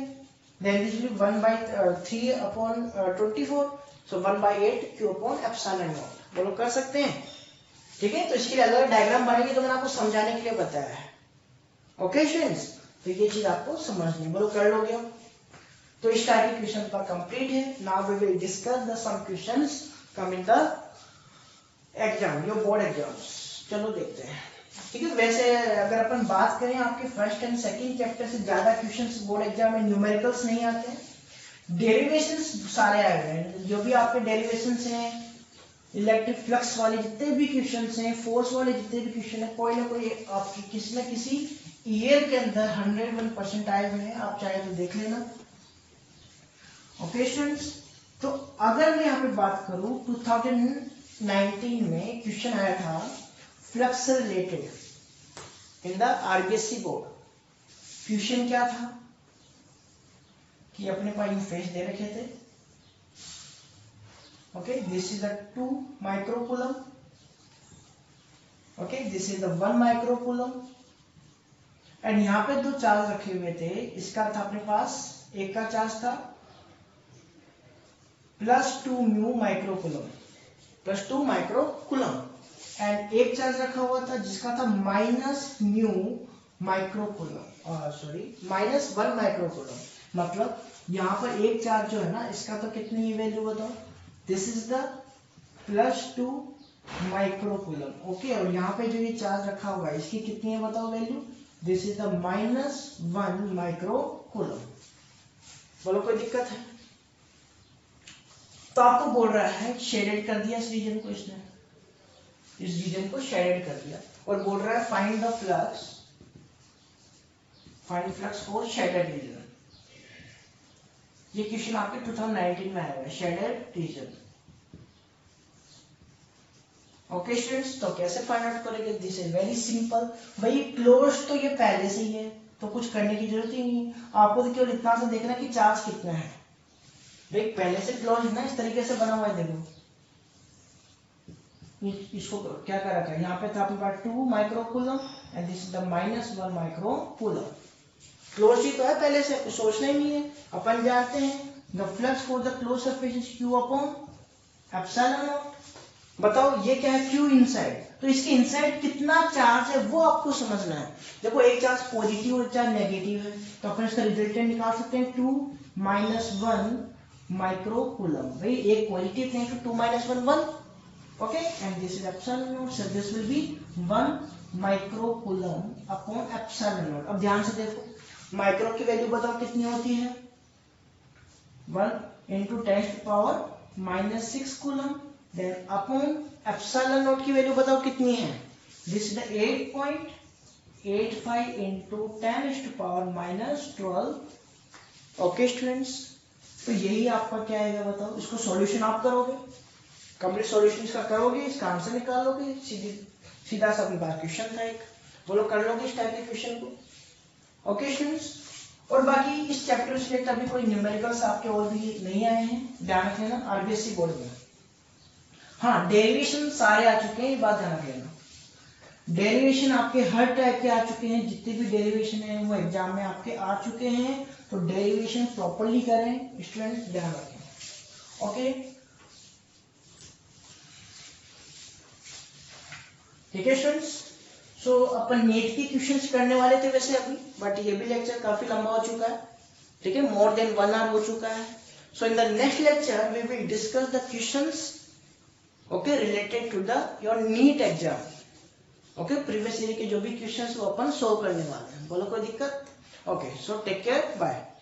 then this will be 1/3/24, so 1/8 Q upon epsilon naught। बोलो कर सकते हैं? ठीक है, तो इसके लिए अलग डायग्राम बनेगी, तो मैंने आपको समझाने के लिए बताया है। ओके स्टूडेंट्स, तो ये चीज आपको समझनी। बोलो कर लोगे? तो इस टाइप के क्वेश्चन पर कंप्लीट है। Now we will discuss the some questions come in the exam, your board exams. चलो देखते हैं। ठीक है, वैसे अगर अपन बात करें आपके फर्स्ट एंड सेकंड चैप्टर से ज्यादा क्वेश्चंस बोर्ड एग्जाम में न्यूमेरिकल्स नहीं आते हैं। डेरिवेशंस सारे आए हुए हैं, जो भी आपके डेरिवेशंस हैं, इलेक्ट्रिक फ्लक्स वाले जितने भी क्वेश्चंस हैं, फोर्स वाले जितने भी क्वेश्चन है, कोई ना कोई आपकी किसी न किसी ईयर के अंदर 101% आए हुए हैं। आप चाहे तो देख लेना। ओके स्टूडेंट्स, तो अगर मैं यहाँ पे बात करूं 2019 में क्वेश्चन आया था फ्लक्स से related in the RBSC board. Question क्या था कि अपने पास ये फेस दे रखे थे। Okay, this is the 2 microcoulomb, okay this is the 1 microcoulomb, and यहाँ पे 2 चार्ज रखे हुए थे। इसका था अपने पास, एक का चार्ज था +2 म्यू माइक्रोकूलम, +2 माइक्रोकूलम, एंड एक चार्ज रखा हुआ था जिसका था -μ माइक्रोकूलम, सॉरी -1 माइक्रोकूलम। मतलब यहाँ पर एक चार्ज जो है ना, इसका तो कितनी वैल्यू बताओ? This is the +2 microcoulomb. Okay, और यहाँ पे जो ये चार्ज रखा हुआ है इसकी कितनी है बताओ value? This is the -1 microcoulomb. बोलो कोई दिक्कत है? तो आपको बोल रहा है शेडेड कर दिया इस रीजन को, इसने इस रीजन को शेडेड कर दिया, और बोल रहा है find the flux, find flux for shaded region. ये क्वेश्चन आपके 2019 में आया है, शेडेड रीजन। ओके स्टूडेंट्स, तो कैसे फाइंड आउट करेंगे? This is very simple. भाई क्लोज तो ये पहले से ही है, तो कुछ करने की जरूरत ही नहीं। आपको तो केवल इतना सा देखना कि चार्ज कितना है। भाई पहले से क्लोज ना, इस तरीके से बना हुआ है, देखो इसको क्या कर रखा है, यहाँ पे था आपके पास 2 microcoulomb and this is the -1 microcoulomb. Close ही तो है पहले से, कुछ सोचना ही नहीं है। अपन जानते हैं the flux for the close surface is Q upon epsilon not. बताओ ये क्या है? Q inside. तो इसके इनसाइड कितना चार्ज है वो आपको समझना है। देखो एक चार्ज पॉजिटिव और चार्ज नेगेटिव है, तो अपन इसका रिजल्टेंट निकाल सकते हैं 2 - 1 माइक्रोकूलम। भाई एक पॉजिटिव है तो 2 - 1 1। Okay, and this is epsilon naught, so this will be 1 microcoulomb upon epsilon naught। अब ध्यान से देखो, माइक्रो की वैल्यू बताओ कितनी होती है? 1 into 10⁻⁻6 coulomb. Then upon epsilon naught की वैल्यू बताओ कितनी है? This is the 8.85 into 10⁻⁻12। Okay students, तो यही आपका क्या आएगा बताओ? इसको सॉल्यूशन आप करोगे, कंप्लीट सॉल्यूशन इसका करोगे, इसका आंसर निकालोगे, सीधा सा अपने पास क्वेश्चन था एक, बोलो कर लोगे इस टाइप के क्वेश्चन को। ओके स्टूडेंट्स, और बाकी इस चैप्टर से अभी कोई न्यूमेरिकल्स आपके और भी नहीं आए हैं, ध्यान रख लेना आरबीएससी बोर्ड में। हाँ, डेरिवेशन सारे आ चुके हैं, ये बात ध्यान रख लेना। डेरिवेशन आपके हर टाइप के आ चुके हैं, जितने भी डेरिवेशन है वो एग्जाम में आपके आ चुके हैं, तो डेरिवेशन प्रॉपरली करें स्टूडेंट्स, ध्यान रखें। ओके, ठीक है स्टूडेंट्स। सो अपन नीट की क्वेश्चंस करने वाले थे वैसे अभी, बट ये भी लेक्चर काफी लंबा हो चुका है, ठीक है, मोर देन 1 आवर हो चुका है। So in the next lecture we will discuss the questions, okay, related to the your NEET exam. Okay, previous year के जो भी क्वेश्चंस वो अपन सोल्व करने वाले हैं। बोलो कोई दिक्कत? Okay, so take care, bye.